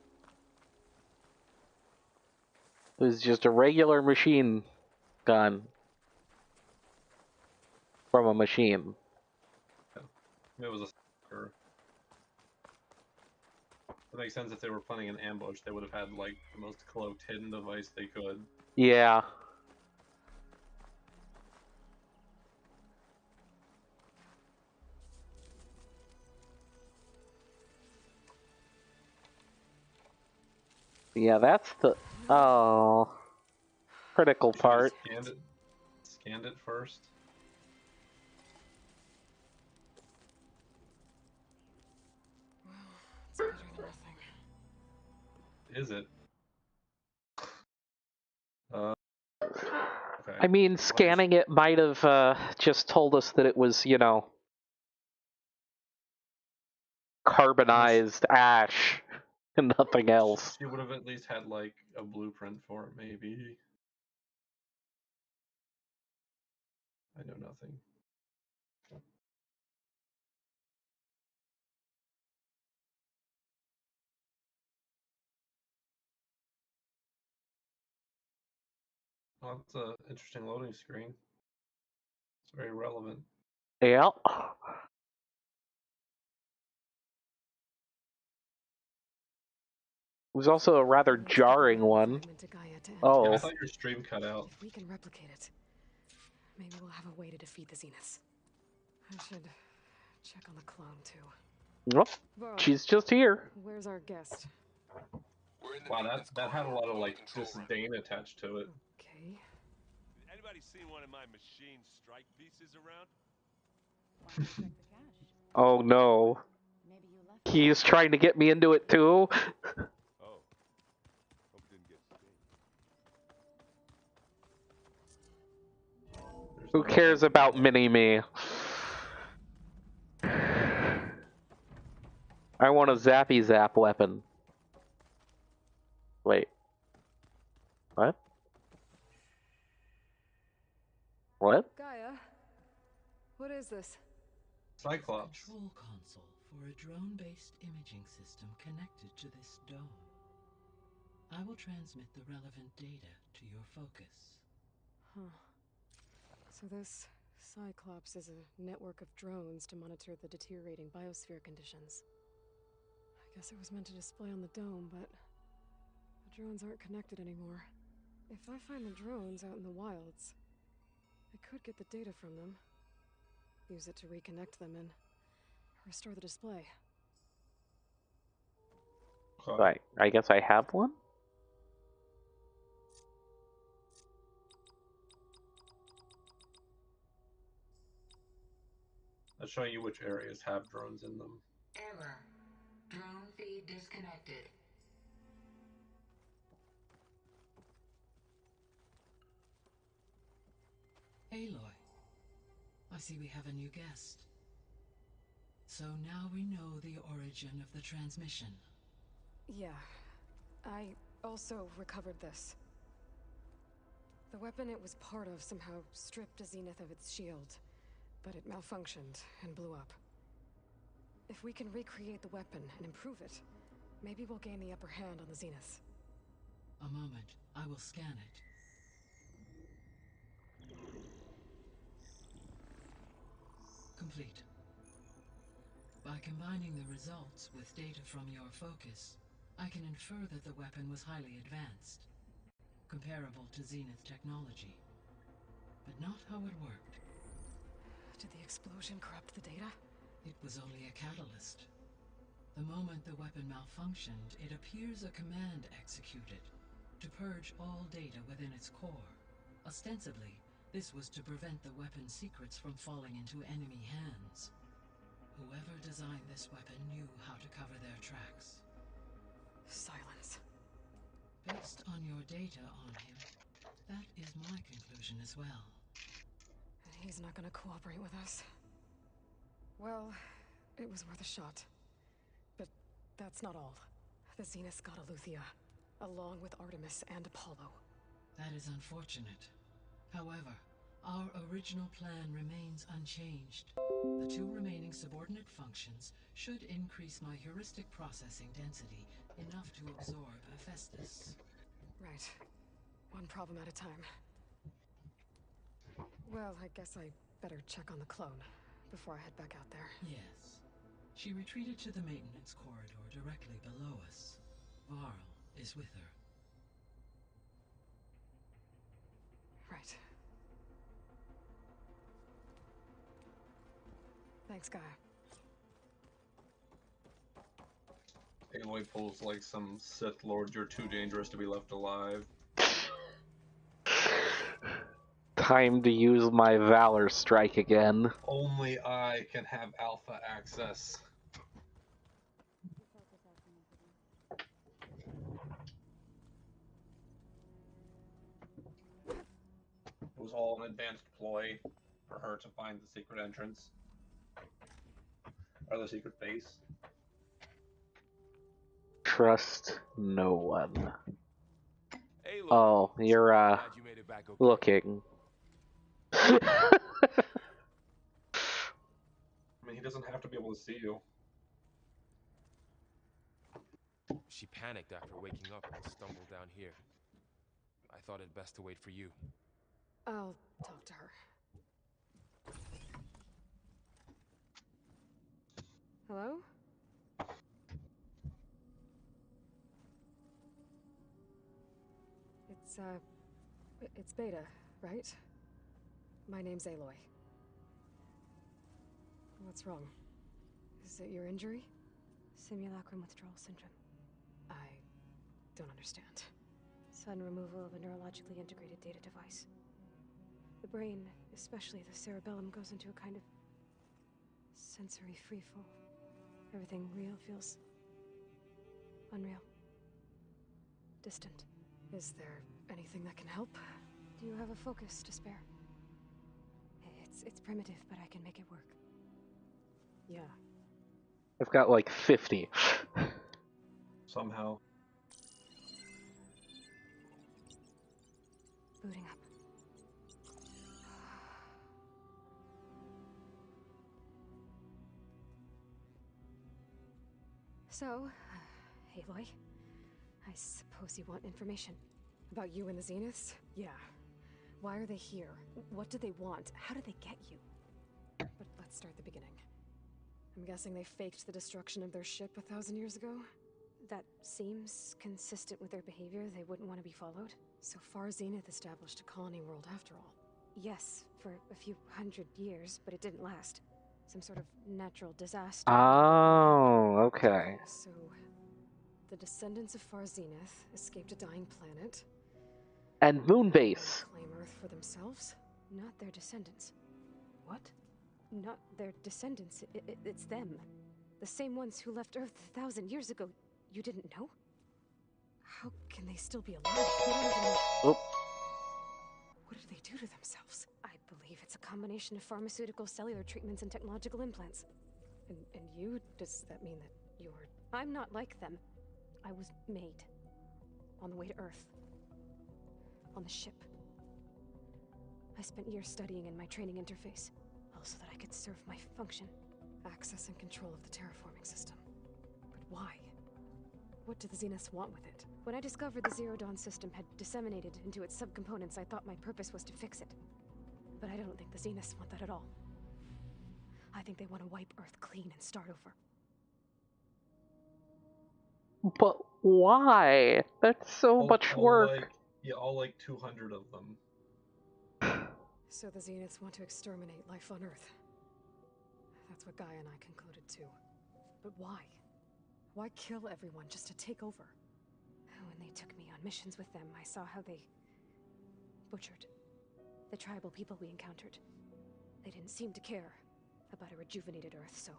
It was just a regular machine gun. From a machine. It was a sucker. It makes sense if they were planning an ambush, they would have had like the most cloaked hidden device they could. Yeah. Yeah, that's the... Oh. Critical part. Scanned it first. Well, it's better than nothing. Is it? Okay. I mean, scanning it might have just told us that it was, you know, carbonized ash and nothing else. She would have at least had like a blueprint for it, maybe. I know nothing. Well, that's an interesting loading screen. It's very relevant. Yeah. It was also a rather jarring one. Oh. Yeah, I thought your stream cut out. If we can replicate it, maybe we'll have a way to defeat the Zeniths. I should check on the clone too. Well, Varl, she's just here. Where's our guest? Wow, that had a lot of like disdain attached to it. Okay. Anybody seen one of my machine strike pieces around? Why don't you check the cache? Oh no. Maybe you left it. He's trying to get me into it too. Oh. Hope it didn't get stained. Who cares about Mini-Me? I want a Zappy Zap weapon. Wait. What? What? Gaia, what is this? Cyclops. Control console for a drone-based imaging system connected to this dome. I will transmit the relevant data to your focus. Huh. So this Cyclops is a network of drones to monitor the deteriorating biosphere conditions. I guess it was meant to display on the dome, but the drones aren't connected anymore. If I find the drones out in the wilds, I could get the data from them, use it to reconnect them, and restore the display. Right. I guess I have one? That's showing you which areas have drones in them. Error. Drone feed disconnected. Aloy, I see we have a new guest. So now we know the origin of the transmission. Yeah. I also recovered this. The weapon it was part of somehow stripped Zenith of its shield, but it malfunctioned and blew up. If we can recreate the weapon and improve it, maybe we'll gain the upper hand on the Zenith. A moment, I will scan it. Complete. By combining the results with data from your focus, I can infer that the weapon was highly advanced, comparable to Zenith technology, but not how it worked. Did the explosion corrupt the data? It was only a catalyst. The moment the weapon malfunctioned, it appears a command executed to purge all data within its core. Ostensibly, this was to prevent the weapon's secrets from falling into enemy hands. Whoever designed this weapon knew how to cover their tracks. Silence. Based on your data on him, that is my conclusion as well. And he's not gonna cooperate with us. Well, it was worth a shot. But that's not all. The Zenith got Eleuthia, along with Artemis and Apollo. That is unfortunate. However, our original plan remains unchanged. The two remaining subordinate functions should increase my heuristic processing density enough to absorb Hephaestus. Right. One problem at a time. Well, I guess I better check on the clone before I head back out there. Yes. She retreated to the maintenance corridor directly below us. Varl is with her. Right. Thanks, Gaia. Aloy pulls like some Sith Lord, you're too dangerous to be left alive. Time to use my Valor Strike again. Only I can have alpha access. It was all an advanced ploy for her to find the secret entrance. Or the secret base. Trust no one. Hey, look. Oh, you're, Glad you made it back okay. looking. I mean, he doesn't have to be able to see you. She panicked after waking up and stumbled down here. I thought it best to wait for you. I'll talk to her. Hello? It's Beta, right? My name's Aloy. What's wrong? Is it your injury? Simulacrum withdrawal syndrome. I don't understand. Sudden removal of a neurologically integrated data device. The brain, especially the cerebellum, goes into a kind of sensory freefall. Everything real feels unreal. Distant. Is there anything that can help? Do you have a focus to spare? It's primitive, but I can make it work. Yeah. I've got like 50. Somehow. Booting up. So, Aloy, I suppose you want information. About you and the Zeniths? Yeah. Why are they here? What do they want? How did they get you? But let's start at the beginning. I'm guessing they faked the destruction of their ship 1,000 years ago? That seems consistent with their behavior. They wouldn't want to be followed. So far, Zenith established a colony world after all. Yes, for a few hundred years, but it didn't last. Some sort of natural disaster. Oh, okay. So, the descendants of Far Zenith escaped a dying planet. And Moonbase. Claim Earth for themselves? Not their descendants. What? Not their descendants. It's them. The same ones who left Earth 1,000 years ago. You didn't know? How can they still be alive? They don't even know. Oh. What did they do to themselves? I believe it's a combination of pharmaceutical, cellular treatments, and technological implants. And you? Does that mean that you're... I'm not like them. I was made. On the way to Earth? On the ship. I spent years studying in my training interface, all so that I could serve my function. Access and control of the terraforming system. But why? What do the Zeniths want with it? When I discovered the Zero Dawn system had disseminated into its subcomponents, I thought my purpose was to fix it. But I don't think the Zeniths want that at all. I think they want to wipe Earth clean and start over. But why? That's so much work. All like 200 of them. So the Zeniths want to exterminate life on Earth. That's what Gaia and I concluded too. But why? Why kill everyone just to take over? When they took me on missions with them, I saw how they butchered the tribal people we encountered. They didn't seem to care about a rejuvenated Earth, so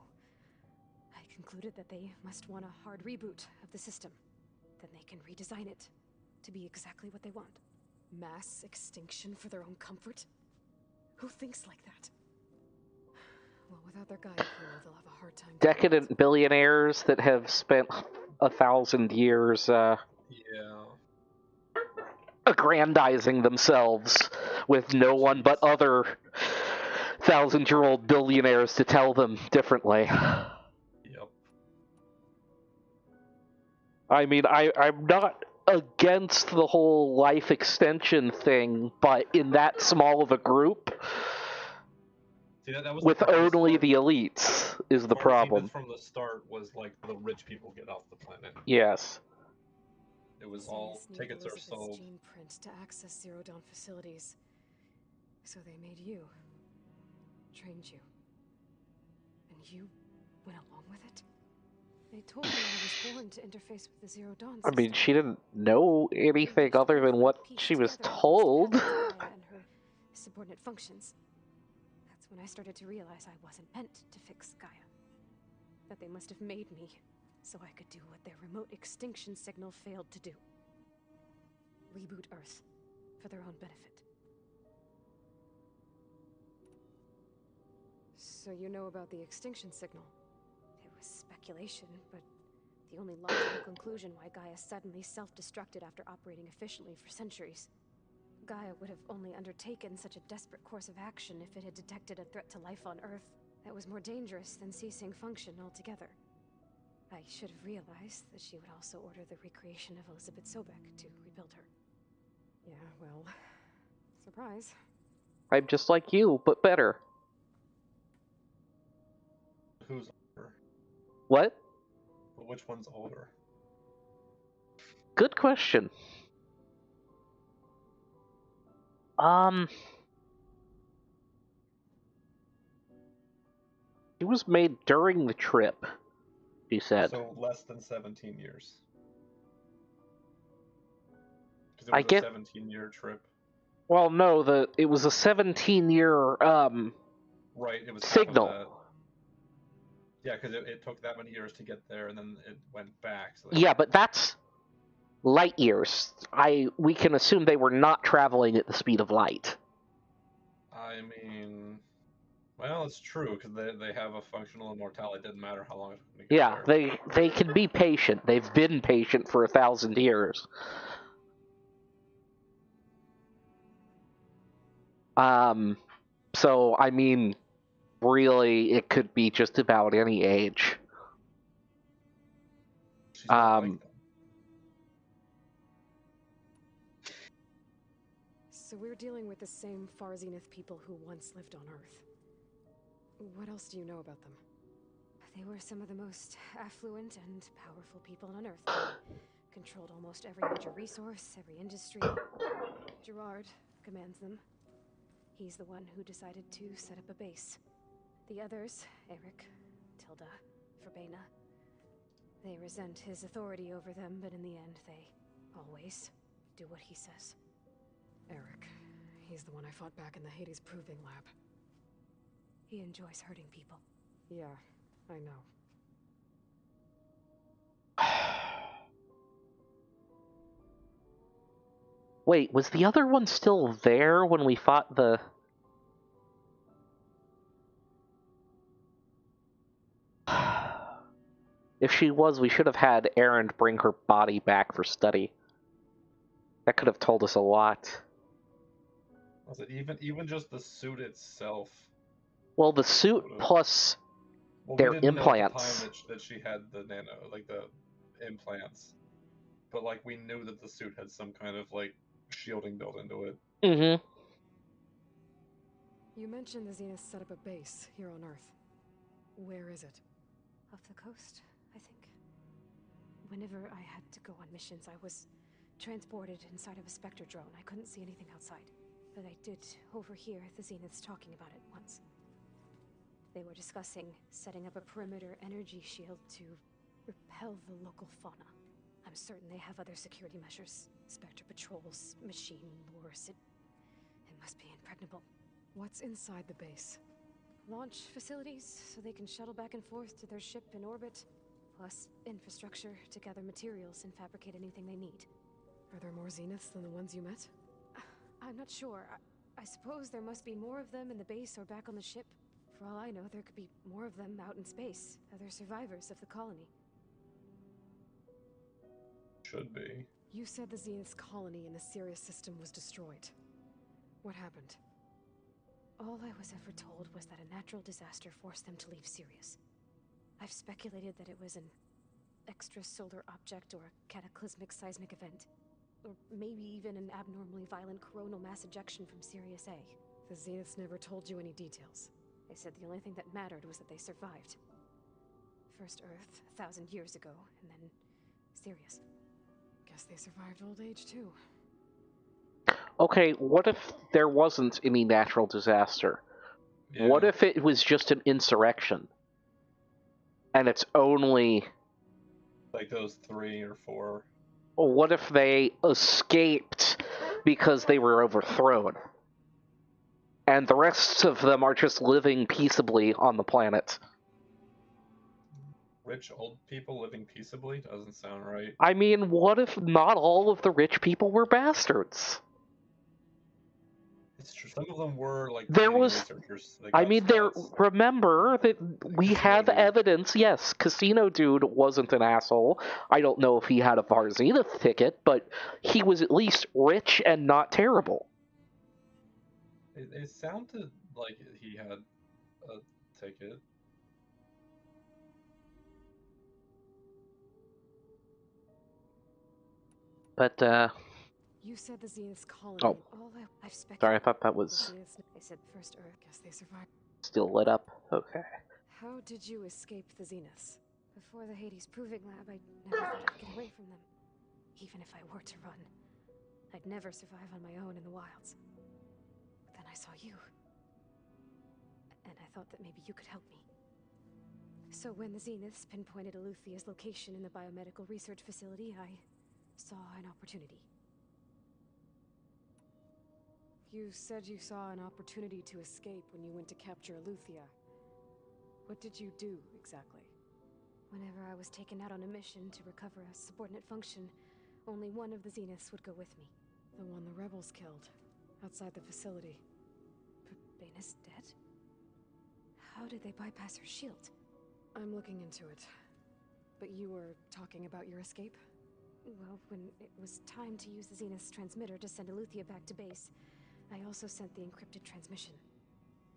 I concluded that they must want a hard reboot of the system. Then they can redesign it to be exactly what they want. Mass extinction for their own comfort? Who thinks like that? Well, without their Gaia crew, they'll have a hard time. Decadent billionaires that have spent 1,000 years, aggrandizing themselves with no one but other 1,000-year-old billionaires to tell them differently. Yep. I mean, I'm not against the whole life extension thing, but in that small of a group, See, that was with only the elites, is the problem. From the start was like the rich people get off the planet. Yes. It was all tickets are sold. Gene print to access Zero Dawn facilities. So they made you. Trained you. And you went along with it? They told me I was born to interface with the Zero Dawn I system. mean, she didn't know anything other than what she was told. And her subordinate functions. That's when I started to realize I wasn't meant to fix Gaia. That they must have made me so I could do what their remote extinction signal failed to do. Reboot Earth for their own benefit. So you know about the extinction signal? It was speculation, but the only logical conclusion why Gaia suddenly self-destructed after operating efficiently for centuries. Gaia would have only undertaken such a desperate course of action if it had detected a threat to life on Earth that was more dangerous than ceasing function altogether. I should have realized that she would also order the recreation of Elizabeth Sobek to rebuild her. Yeah, well, surprise. I'm just like you, but better. Who's older? What? But which one's older? Good question. It was made during the trip, she said. So less than 17 years. Because it was I get a 17-year trip. Well, no, it was a 17-year Right, it was half of signal. that. Yeah, because it took that many years to get there, and then it went back. So Yeah, but that's light years. We can assume they were not traveling at the speed of light. I mean, well, it's true because they have a functional immortality. It didn't matter how long it took them to get Yeah, there. they can be patient. They've been patient for 1,000 years. So I mean, really, it could be just about any age. She's not like them. So we're dealing with the same Far Zenith people who once lived on Earth. What else do you know about them? They were some of the most affluent and powerful people on Earth. They controlled almost every major resource, every industry. Gerard commands them. He's the one who decided to set up a base. The others, Eric, Tilda, Verbena, they resent his authority over them, but in the end, they always do what he says. Eric. He's the one I fought back in the Hades Proving Lab. He enjoys hurting people. Yeah, I know. Wait, was the other one still there when we fought the... If she was, we should have had Aaron bring her body back for study. That could have told us a lot. Was it even just the suit itself? Well, the suit plus their we didn't implants. know at the time that she had the the implants, but like we knew that the suit had some kind of like shielding built into it. Mm-hmm. You mentioned the Zenith set up a base here on Earth. Where is it? Off the coast, I think. Whenever I had to go on missions, I was transported inside of a Spectre drone. I couldn't see anything outside. But I did overhear the Zeniths talking about it once. They were discussing setting up a perimeter energy shield to repel the local fauna. I'm certain they have other security measures. Spectre patrols, machine lures. It must be impregnable. What's inside the base? Launch facilities, so they can shuttle back and forth to their ship in orbit. Plus infrastructure to gather materials and fabricate anything they need. Are there more Zeniths than the ones you met? I'm not sure. I suppose there must be more of them in the base or back on the ship. For all I know, there could be more of them out in space. Other survivors of the colony. Should be. You said the Zenith's colony in the Sirius system was destroyed. What happened? All I was ever told was that a natural disaster forced them to leave Sirius. I've speculated that it was an extrasolar object or a cataclysmic seismic event. Or maybe even an abnormally violent coronal mass ejection from Sirius A. The Zeniths never told you any details. They said the only thing that mattered was that they survived. First Earth, 1,000 years ago, and then Sirius. Guess they survived old age, too. Okay, what if there wasn't any natural disaster? Yeah. What if it was just an insurrection? And it's only... like those 3 or 4. What if they escaped because they were overthrown? And the rest of them are just living peaceably on the planet. Rich old people living peaceably doesn't sound right. I mean, what if not all of the rich people were bastards? It's true. Some of them were like There was, researchers. I mean, remember that we have evidence, yes, Casino Dude wasn't an asshole. I don't know if he had a Far Zenith ticket, but he was at least rich and not terrible. It sounded like he had a ticket. But, You said the Zenith's colony. Oh. I've speculated. Sorry, I thought that was They said First Earth. Guess they survived. still lit up. Okay. How did you escape the Zeniths? Before the Hades Proving Lab, I never thought I'd get away from them. Even if I were to run, I'd never survive on my own in the wilds. But then I saw you. And I thought that maybe you could help me. So when the Zeniths pinpointed Eluthia's location in the biomedical research facility, I saw an opportunity. You said you saw an opportunity to escape when you went to capture Luthia. What did you do, exactly? Whenever I was taken out on a mission to recover a subordinate function, only one of the Zeniths would go with me. The one the rebels killed, outside the facility. Baina's dead? How did they bypass her shield? I'm looking into it. But you were talking about your escape? Well, when it was time to use the Zenith's transmitter to send Eluthia back to base, I also sent the encrypted transmission.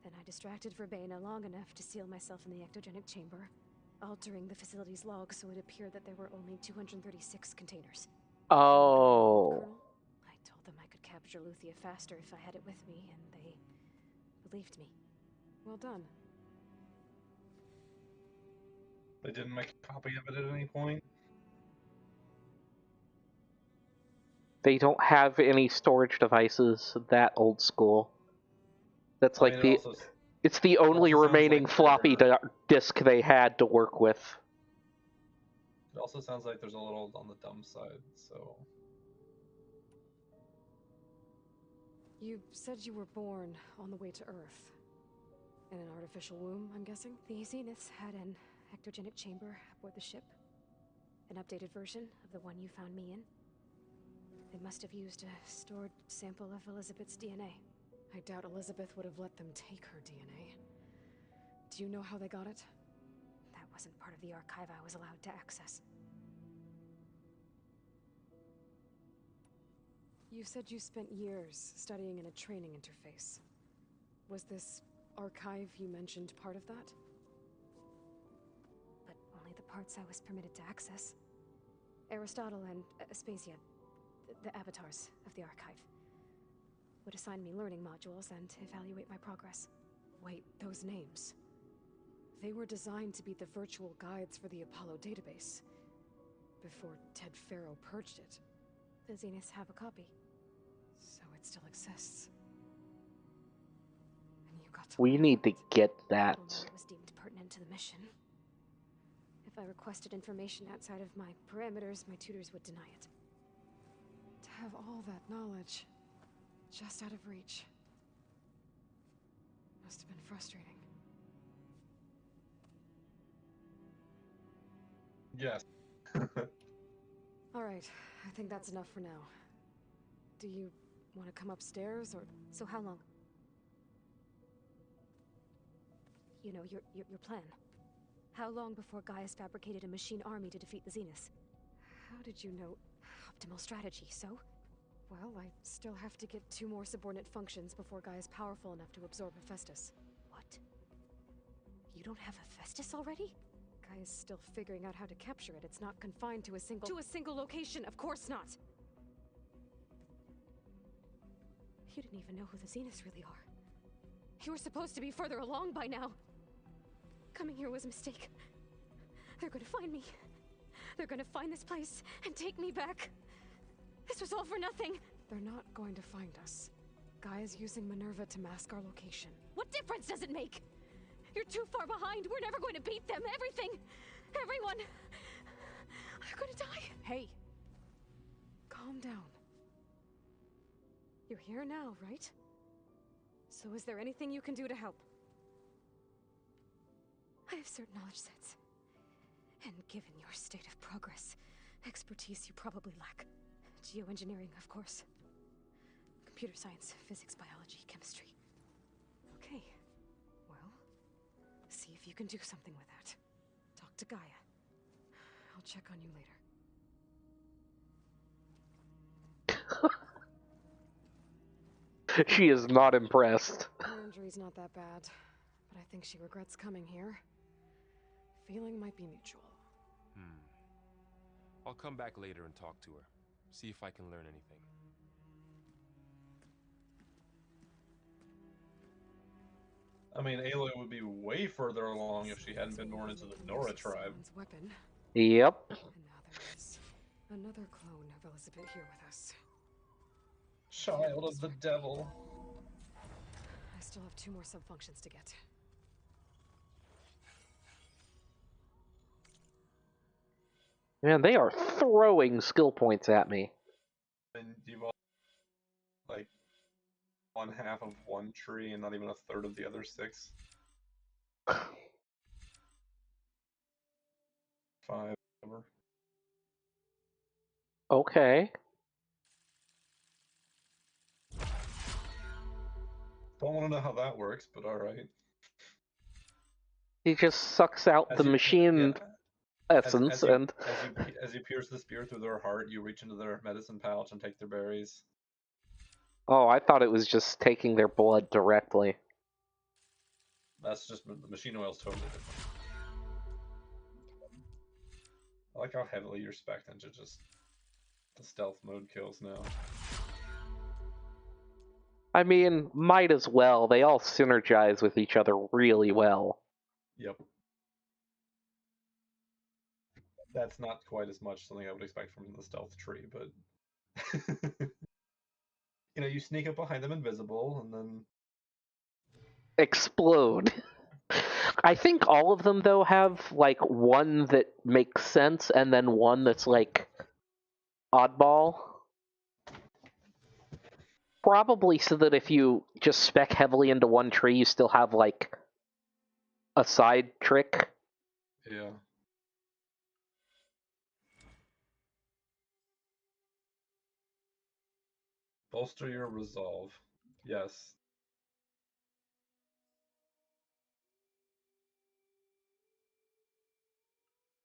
Then I distracted Verbena long enough to seal myself in the ectogenic chamber, altering the facility's log so it appeared that there were only 236 containers. Oh. I told them I could capture Luthia faster if I had it with me, and they believed me. Well done. They didn't make a copy of it at any point? They don't have any storage devices that old school. That's like it's the only remaining floppy disk they had to work with. It also sounds like there's a little on the dumb side, so... You said you were born on the way to Earth. In an artificial womb, I'm guessing? The Zeniths had an ectogenic chamber aboard the ship. An updated version of the one you found me in. They must have used a stored sample of Elizabeth's DNA. I doubt Elizabeth would have let them take her DNA. Do you know how they got it? That wasn't part of the archive I was allowed to access. You said you spent years studying in a training interface. Was this archive you mentioned part of that? But only the parts I was permitted to access. Aristotle and Aspasia, the avatars of the archive, would assign me learning modules and evaluate my progress. Wait, those names. They were designed to be the virtual guides for the Apollo database. Before Ted Faro purged it. The Zeniths have a copy. So it still exists. And you got to We need to get that. Only it was deemed pertinent to the mission. If I requested information outside of my parameters, my tutors would deny it. To have all that knowledge, just out of reach. Must have been frustrating. Yes. Alright, I think that's enough for now. Do you want to come upstairs, or... So how long? You know, your plan. How long before Gaius fabricated a machine army to defeat the Zeniths? How did you know? Optimal strategy, so? Well, I still have to get 2 more subordinate functions before Gaius powerful enough to absorb Hephaestus. What? You don't have Hephaestus already? Gaius is still figuring out how to capture it. It's not confined to a single... To a single location, of course not! You didn't even know who the Zeniths really are. You were supposed to be further along by now! Coming here was a mistake. They're gonna find me. They're gonna find this place and take me back. This was all for nothing. They're not going to find us. Gaia's using Minerva to mask our location. What difference does it make? You're too far behind. We're never going to beat them. Everything. Everyone. They're gonna die. Hey. Calm down. You're here now, right? So is there anything you can do to help? I have certain knowledge sets. And given your state of progress, expertise you probably lack. Geoengineering, of course. Computer science, physics, biology, chemistry. Okay. Well, see if you can do something with that. Talk to Gaia. I'll check on you later. She is not impressed. Her injury's not that bad, but I think she regrets coming here. Feeling might be mutual. I'll come back later and talk to her. See if I can learn anything. I mean, Aloy would be way further along if she hadn't been born into the Nora tribe. Weapon. Yep. And now there is another clone of Elizabeth here with us. Child of the devil. I still have 2 more subfunctions to get. Man, they are throwing skill points at me. And you've all, like, 1/2 of one tree and not even a third of the other 6. 5, whatever. Okay. Don't want to know how that works, but alright. He just sucks out As the you- machine essence as you, and... as you pierce the spear through their heart, you reach into their medicine pouch and take their berries. Oh, I thought it was just taking their blood directly. That's just the machine oil's totally different. I like how heavily you're spec'd into just the stealth mode kills now. I mean, might as well. They all synergize with each other really well. Yep. That's not quite as much something I would expect from the stealth tree, but you know, you sneak up behind them invisible and then Explode. I think all of them, though, have, like, one that makes sense and then one that's, like, oddball. Probably so that if you just spec heavily into one tree, you still have, like, a side trick. yeah. Bolster your resolve. Yes.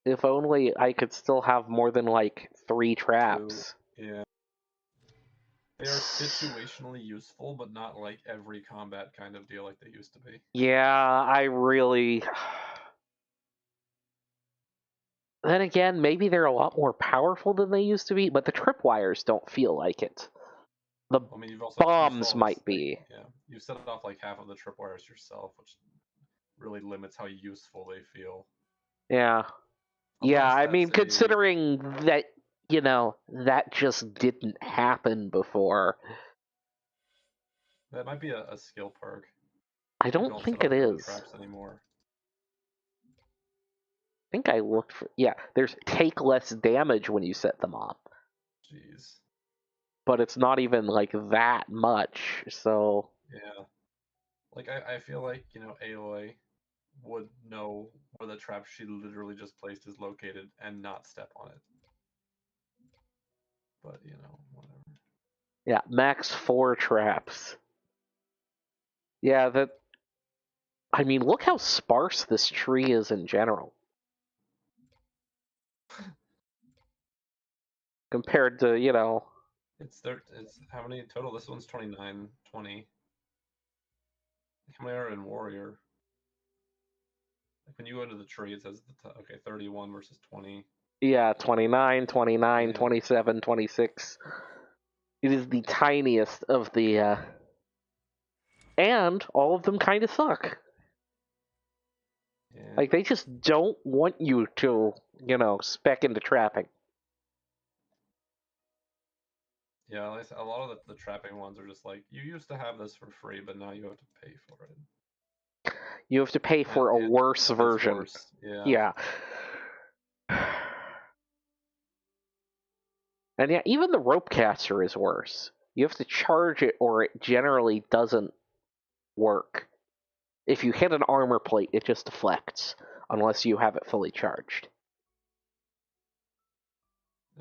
If only I could still have more than, like, 3 traps. Yeah. They are situationally useful, but not like every combat kind of deal like they used to be. Yeah, I really... Then again, maybe they're a lot more powerful than they used to be, but the tripwires don't feel like it. The I mean, you've also bombs might be. Yeah, you set off like half of the tripwires yourself, which really limits how useful they feel. Yeah. Unless Yeah, I that's mean, considering that, you know, that just didn't happen before. That might be a skill perk. I You don't think set it off your is. traps anymore. I think I looked for... Yeah, there's take less damage when you set them off. Jeez. But it's not even, like, that much, so... Yeah. Like, I feel like, you know, Aloy would know where the trap she literally just placed is located and not step on it. But, you know, whatever. Yeah, max 4 traps. Yeah, that... I mean, look how sparse this tree is in general. Compared to, you know... It's how many total? This one's 29, 20. How many are in Warrior? Like when you go into the tree, it says, okay, 31 versus 20. Yeah, 29, 29, Yeah. 27, 26. It is the tiniest of the, And all of them kind of suck. Yeah. Like, they just don't want you to, you know, spec into trapping. Yeah, a lot of the trapping ones are just like, you used to have this for free, but now you have to pay for it. You have to pay for a worse version. Worse. Yeah. Yeah. And yeah, even the rope caster is worse. You have to charge it or it generally doesn't work. If you hit an armor plate, it just deflects, unless you have it fully charged.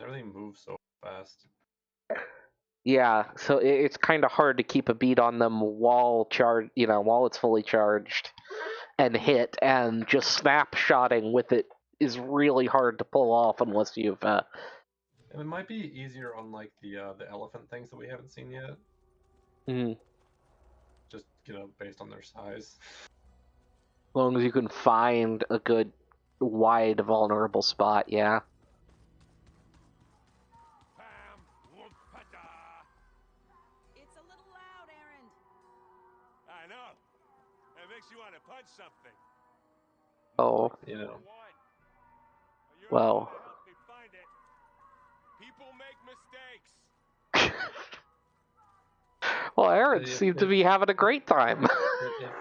Everything moves so fast. Yeah, so it's kind of hard to keep a beat on them while while it's fully charged and hit, and just snapshotting with it is really hard to pull off unless you've. And it might be easier on like the elephant things that we haven't seen yet. Mm, Just based on their size. as long as you can find a good wide vulnerable spot, yeah. It's a little loud, Aaron. I know. It makes you want to punch something. Oh. You know. Well. People make mistakes. Well, Aaron seemed to be having a great time. It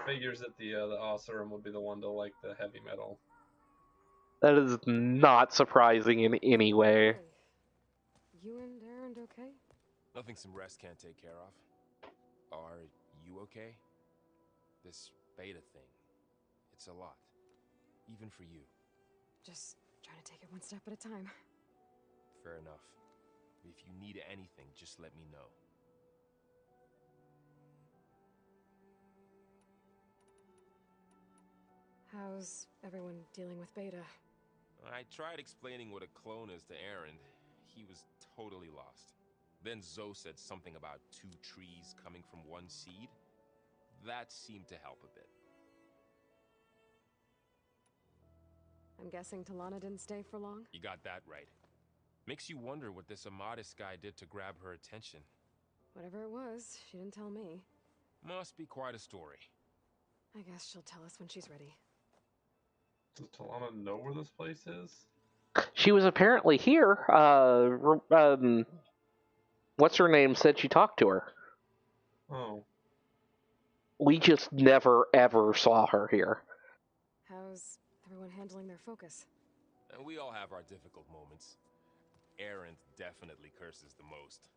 figures that the Oseram would be the one to like the heavy metal. That is not surprising in any way. You and Aaron okay? Nothing some rest can't take care of. Are okay? This beta thing, it's a lot. Even for you. Just trying to take it one step at a time. Fair enough. If you need anything, just let me know. How's everyone dealing with Beta? I tried explaining what a clone is to Aaron. He was totally lost. Then Zoe said something about 2 trees coming from 1 seed. That seemed to help a bit. I'm guessing Talana didn't stay for long? You got that right. Makes you wonder what this Amadis guy did to grab her attention. Whatever it was, she didn't tell me. Must be quite a story. I guess she'll tell us when she's ready. Does Talana know where this place is? She was apparently here. What's her name said she talked to her. Oh. We just never, ever saw her here. How's everyone handling their focus? And we all have our difficult moments. Aaron definitely curses the most.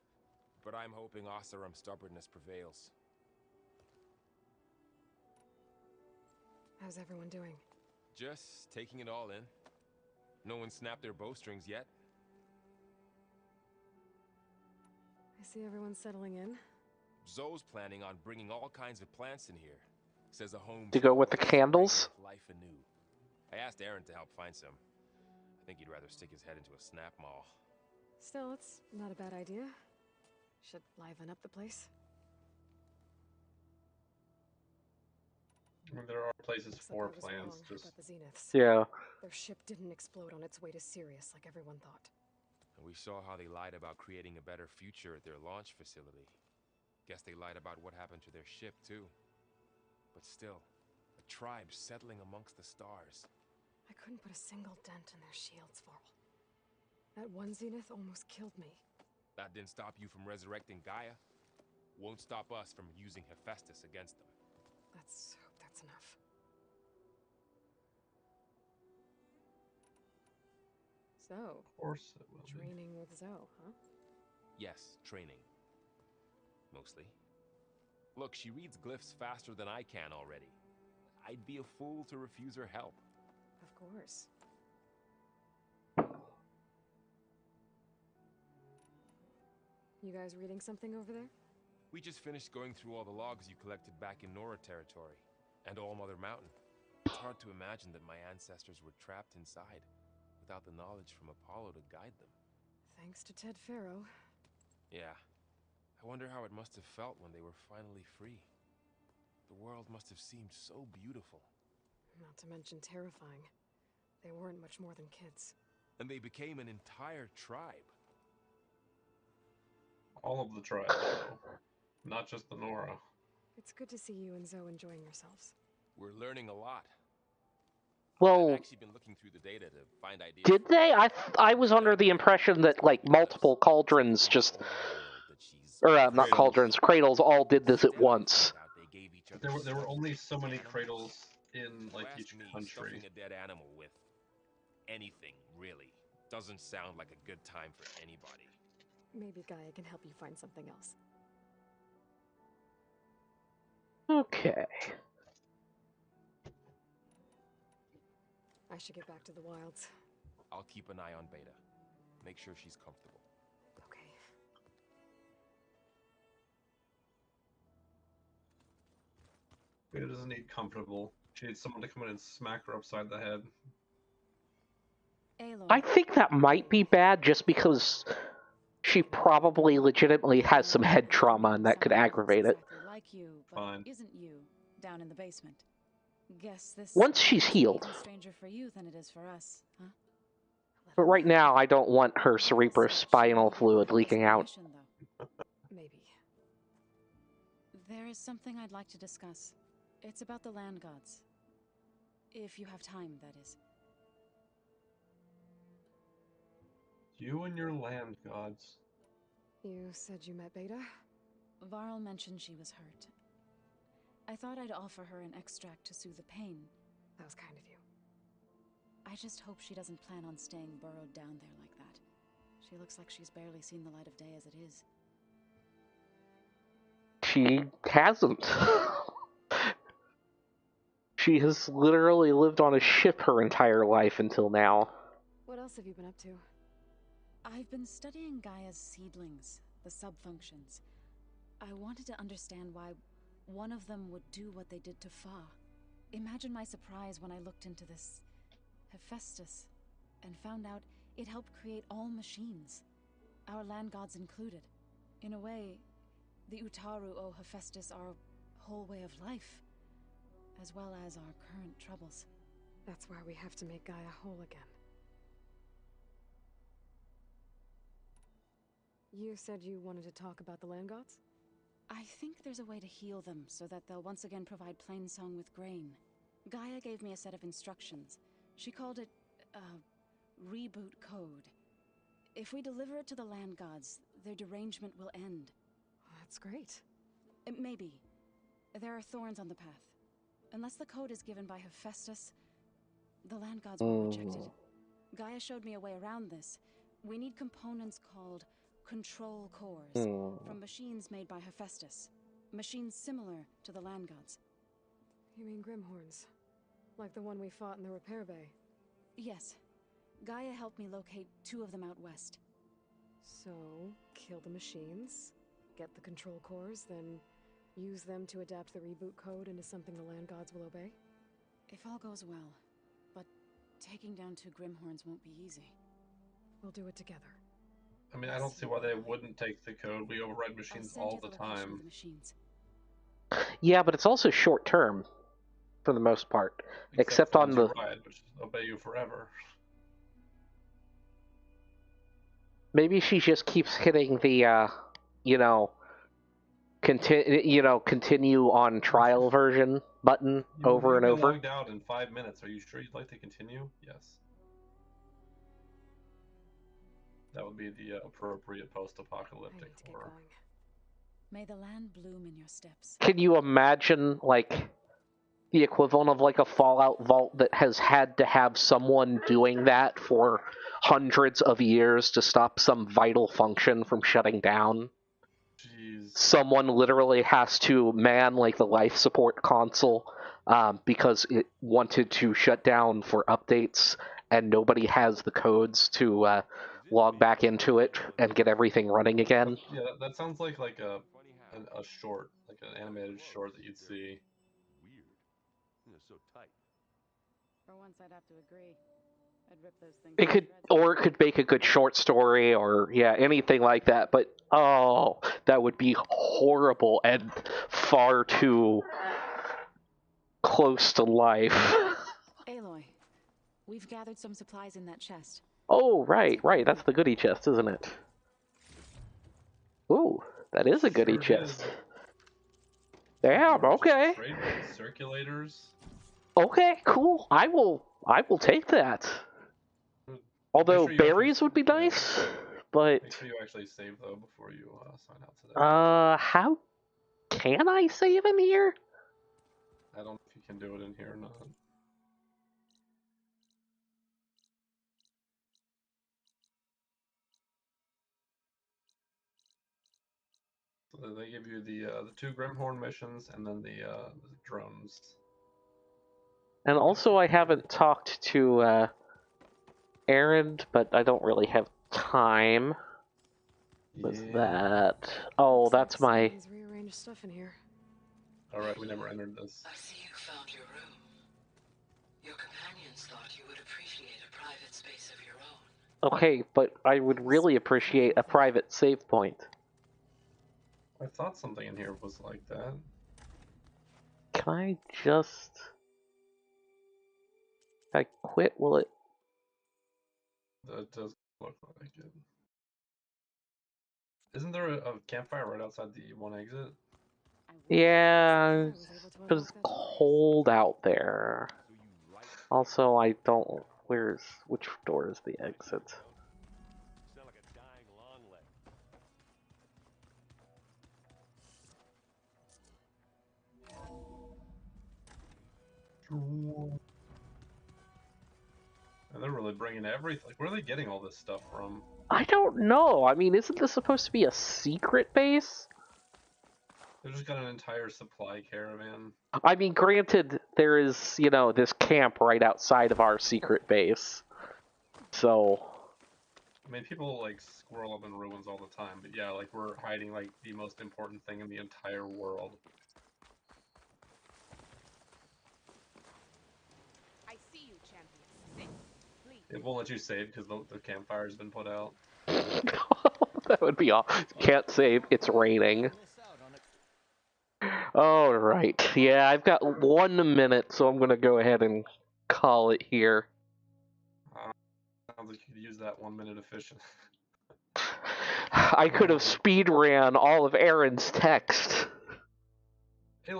But I'm hoping Oseram's stubbornness prevails. How's everyone doing? Just taking it all in. No one snapped their bowstrings yet. I see everyone settling in. Zoe's planning on bringing all kinds of plants in here. Says a home To go with the candles? life anew. I asked Aaron to help find some. I think he'd rather stick his head into a snap mall. Still, it's not a bad idea. Should liven up the place. I mean, there are places Looks like for I was plants. wrong Just about the Zeniths. Yeah. Their ship didn't explode on its way to Sirius like everyone thought. And we saw how they lied about creating a better future at their launch facility. Guess they lied about what happened to their ship, too. But still, a tribe settling amongst the stars. I couldn't put a single dent in their shields, Varl. That one Zenith almost killed me. That didn't stop you from resurrecting Gaia. Won't stop us from using Hephaestus against them. Let's hope that's enough. So, of course it will be. training with Zoe, huh? Yes, training. Mostly. Look, she reads glyphs faster than I can already. I'd be a fool to refuse her help. Of course. You guys reading something over there? We just finished going through all the logs you collected back in Nora territory, and All Mother Mountain. It's hard to imagine that my ancestors were trapped inside, without the knowledge from Apollo to guide them. Thanks to Ted Faro. Yeah. I wonder how it must have felt when they were finally free. The world must have seemed so beautiful. Not to mention terrifying. They weren't much more than kids. And they became an entire tribe. All of the tribes, though. Not just the Nora. It's good to see you and Zoe enjoying yourselves. We're learning a lot. Well, I've actually been looking through the data to find ideas. did they? I was under the impression that, like, multiple cauldrons just... Or, not cauldrons, cradles all did this at once. There were only so many cradles in, like, each country. Stuffing a dead animal with anything, really, doesn't sound like a good time for anybody. Maybe Gaia can help you find something else. Okay. I should get back to the wilds. I'll keep an eye on Beta. Make sure she's comfortable. Okay. Beta doesn't need comfortable. She needs someone to come in and smack her upside the head. Aloy. I think that might be bad just because she probably legitimately has some head trauma and that could aggravate it. Exactly like you, but Fine. isn't you down in the basement? Guess this Once she's must be healed. even stranger for you than it is for us, huh? But right now, I don't want her cerebrospinal fluid leaking out. Maybe. There is something I'd like to discuss. It's about the land gods. If you have time, that is. You and your land gods. You said you met Beta? Varl mentioned she was hurt. I thought I'd offer her an extract to soothe the pain. That was kind of you. I just hope she doesn't plan on staying burrowed down there like that. She looks like she's barely seen the light of day as it is. She hasn't. She has literally lived on a ship her entire life until now. What else have you been up to? I've been studying Gaia's seedlings, the subfunctions. I wanted to understand why one of them would do what they did to Fa. Imagine my surprise when I looked into this Hephaestus and found out it helped create all machines, our land gods included. In a way, the Utaru owe Hephaestus our whole way of life, as well as our current troubles. That's why we have to make Gaia whole again. You said you wanted to talk about the land gods? I think there's a way to heal them so that they'll once again provide Plainsong with grain. Gaia gave me a set of instructions. She called it reboot code. If we deliver it to the land gods, their derangement will end. That's great. Maybe. There are thorns on the path. Unless the code is given by Hephaestus, the land gods will reject it. Gaia showed me a way around this. We need components called control cores from machines made by Hephaestus. Machines similar to the land gods. You mean Grimhorns? Like the one we fought in the repair bay? Yes. Gaia helped me locate 2 of them out west. So, kill the machines, get the control cores, then use them to adapt the reboot code into something the land gods will obey? If all goes well. But taking down 2 Grimhorns won't be easy. We'll do it together. I mean, I don't see why they wouldn't take the code. We override machines all the time. Yeah, but it's also short term, for the most part. Except on the... Ride, which obey you forever. Maybe she just keeps hitting the, continue on trial version button over and over. Logged out in 5 minutes. Are you sure you'd like to continue? Yes. That would be the appropriate post-apocalyptic horror. May the land bloom in your steps. Can you imagine, like, the equivalent of, like, a Fallout vault that has had to have someone doing that for hundreds of years to stop some vital function from shutting down? Jeez. Someone literally has to man, like, the life support console because it wanted to shut down for updates, and nobody has the codes to log back into it and get everything running again. Yeah, that sounds like a short, like an animated short that you'd see. Weird. They're so tight. For once, I'd have to agree. I'd rip those things. It could make a good short story, or yeah, anything like that. But oh, that would be horrible and far too close to life. Aloy, we've gathered some supplies in that chest. Oh, right. That's the goodie chest, isn't it? Ooh, that is a goodie chest. Damn, okay. Circulators. Okay, cool. I will take that. Although berries would be nice, but... Make sure you actually save, though, before you sign out today. How can I save in here? I don't know if you can do it in here or not. So they give you the 2 Grimhorn missions and then the drones. And also I haven't talked to Aaron, but I don't really have time. What's that? Oh, that's my... Rearrange stuff in here. Alright, we never entered this. I see you found your room. Your companions thought you would appreciate a private space of your own. Okay, but I would really appreciate a private save point. I thought something in here was like that. Can I just... If I quit, will it... That does look like it. Isn't there a campfire right outside the one exit? Yeah, because it's cold out there. Also, I don't... Which door is the exit? And they're really bringing everything. Like, where are they getting all this stuff from? I don't know. I mean, isn't this supposed to be a secret base? They've just got an entire supply caravan. I mean, granted, there is, this camp right outside of our secret base. So... I mean, people, like, squirrel up in ruins all the time, but yeah, like, we're hiding, like, the most important thing in the entire world. I see you, champion. Please. It won't let you save because the campfire's been put out. That would be all. Can't save, it's raining. Alright, yeah, I've got 1 minute, so I'm gonna go ahead and call it here. Sounds like you could use that 1 minute efficient. I could have speed ran all of Aaron's text. God.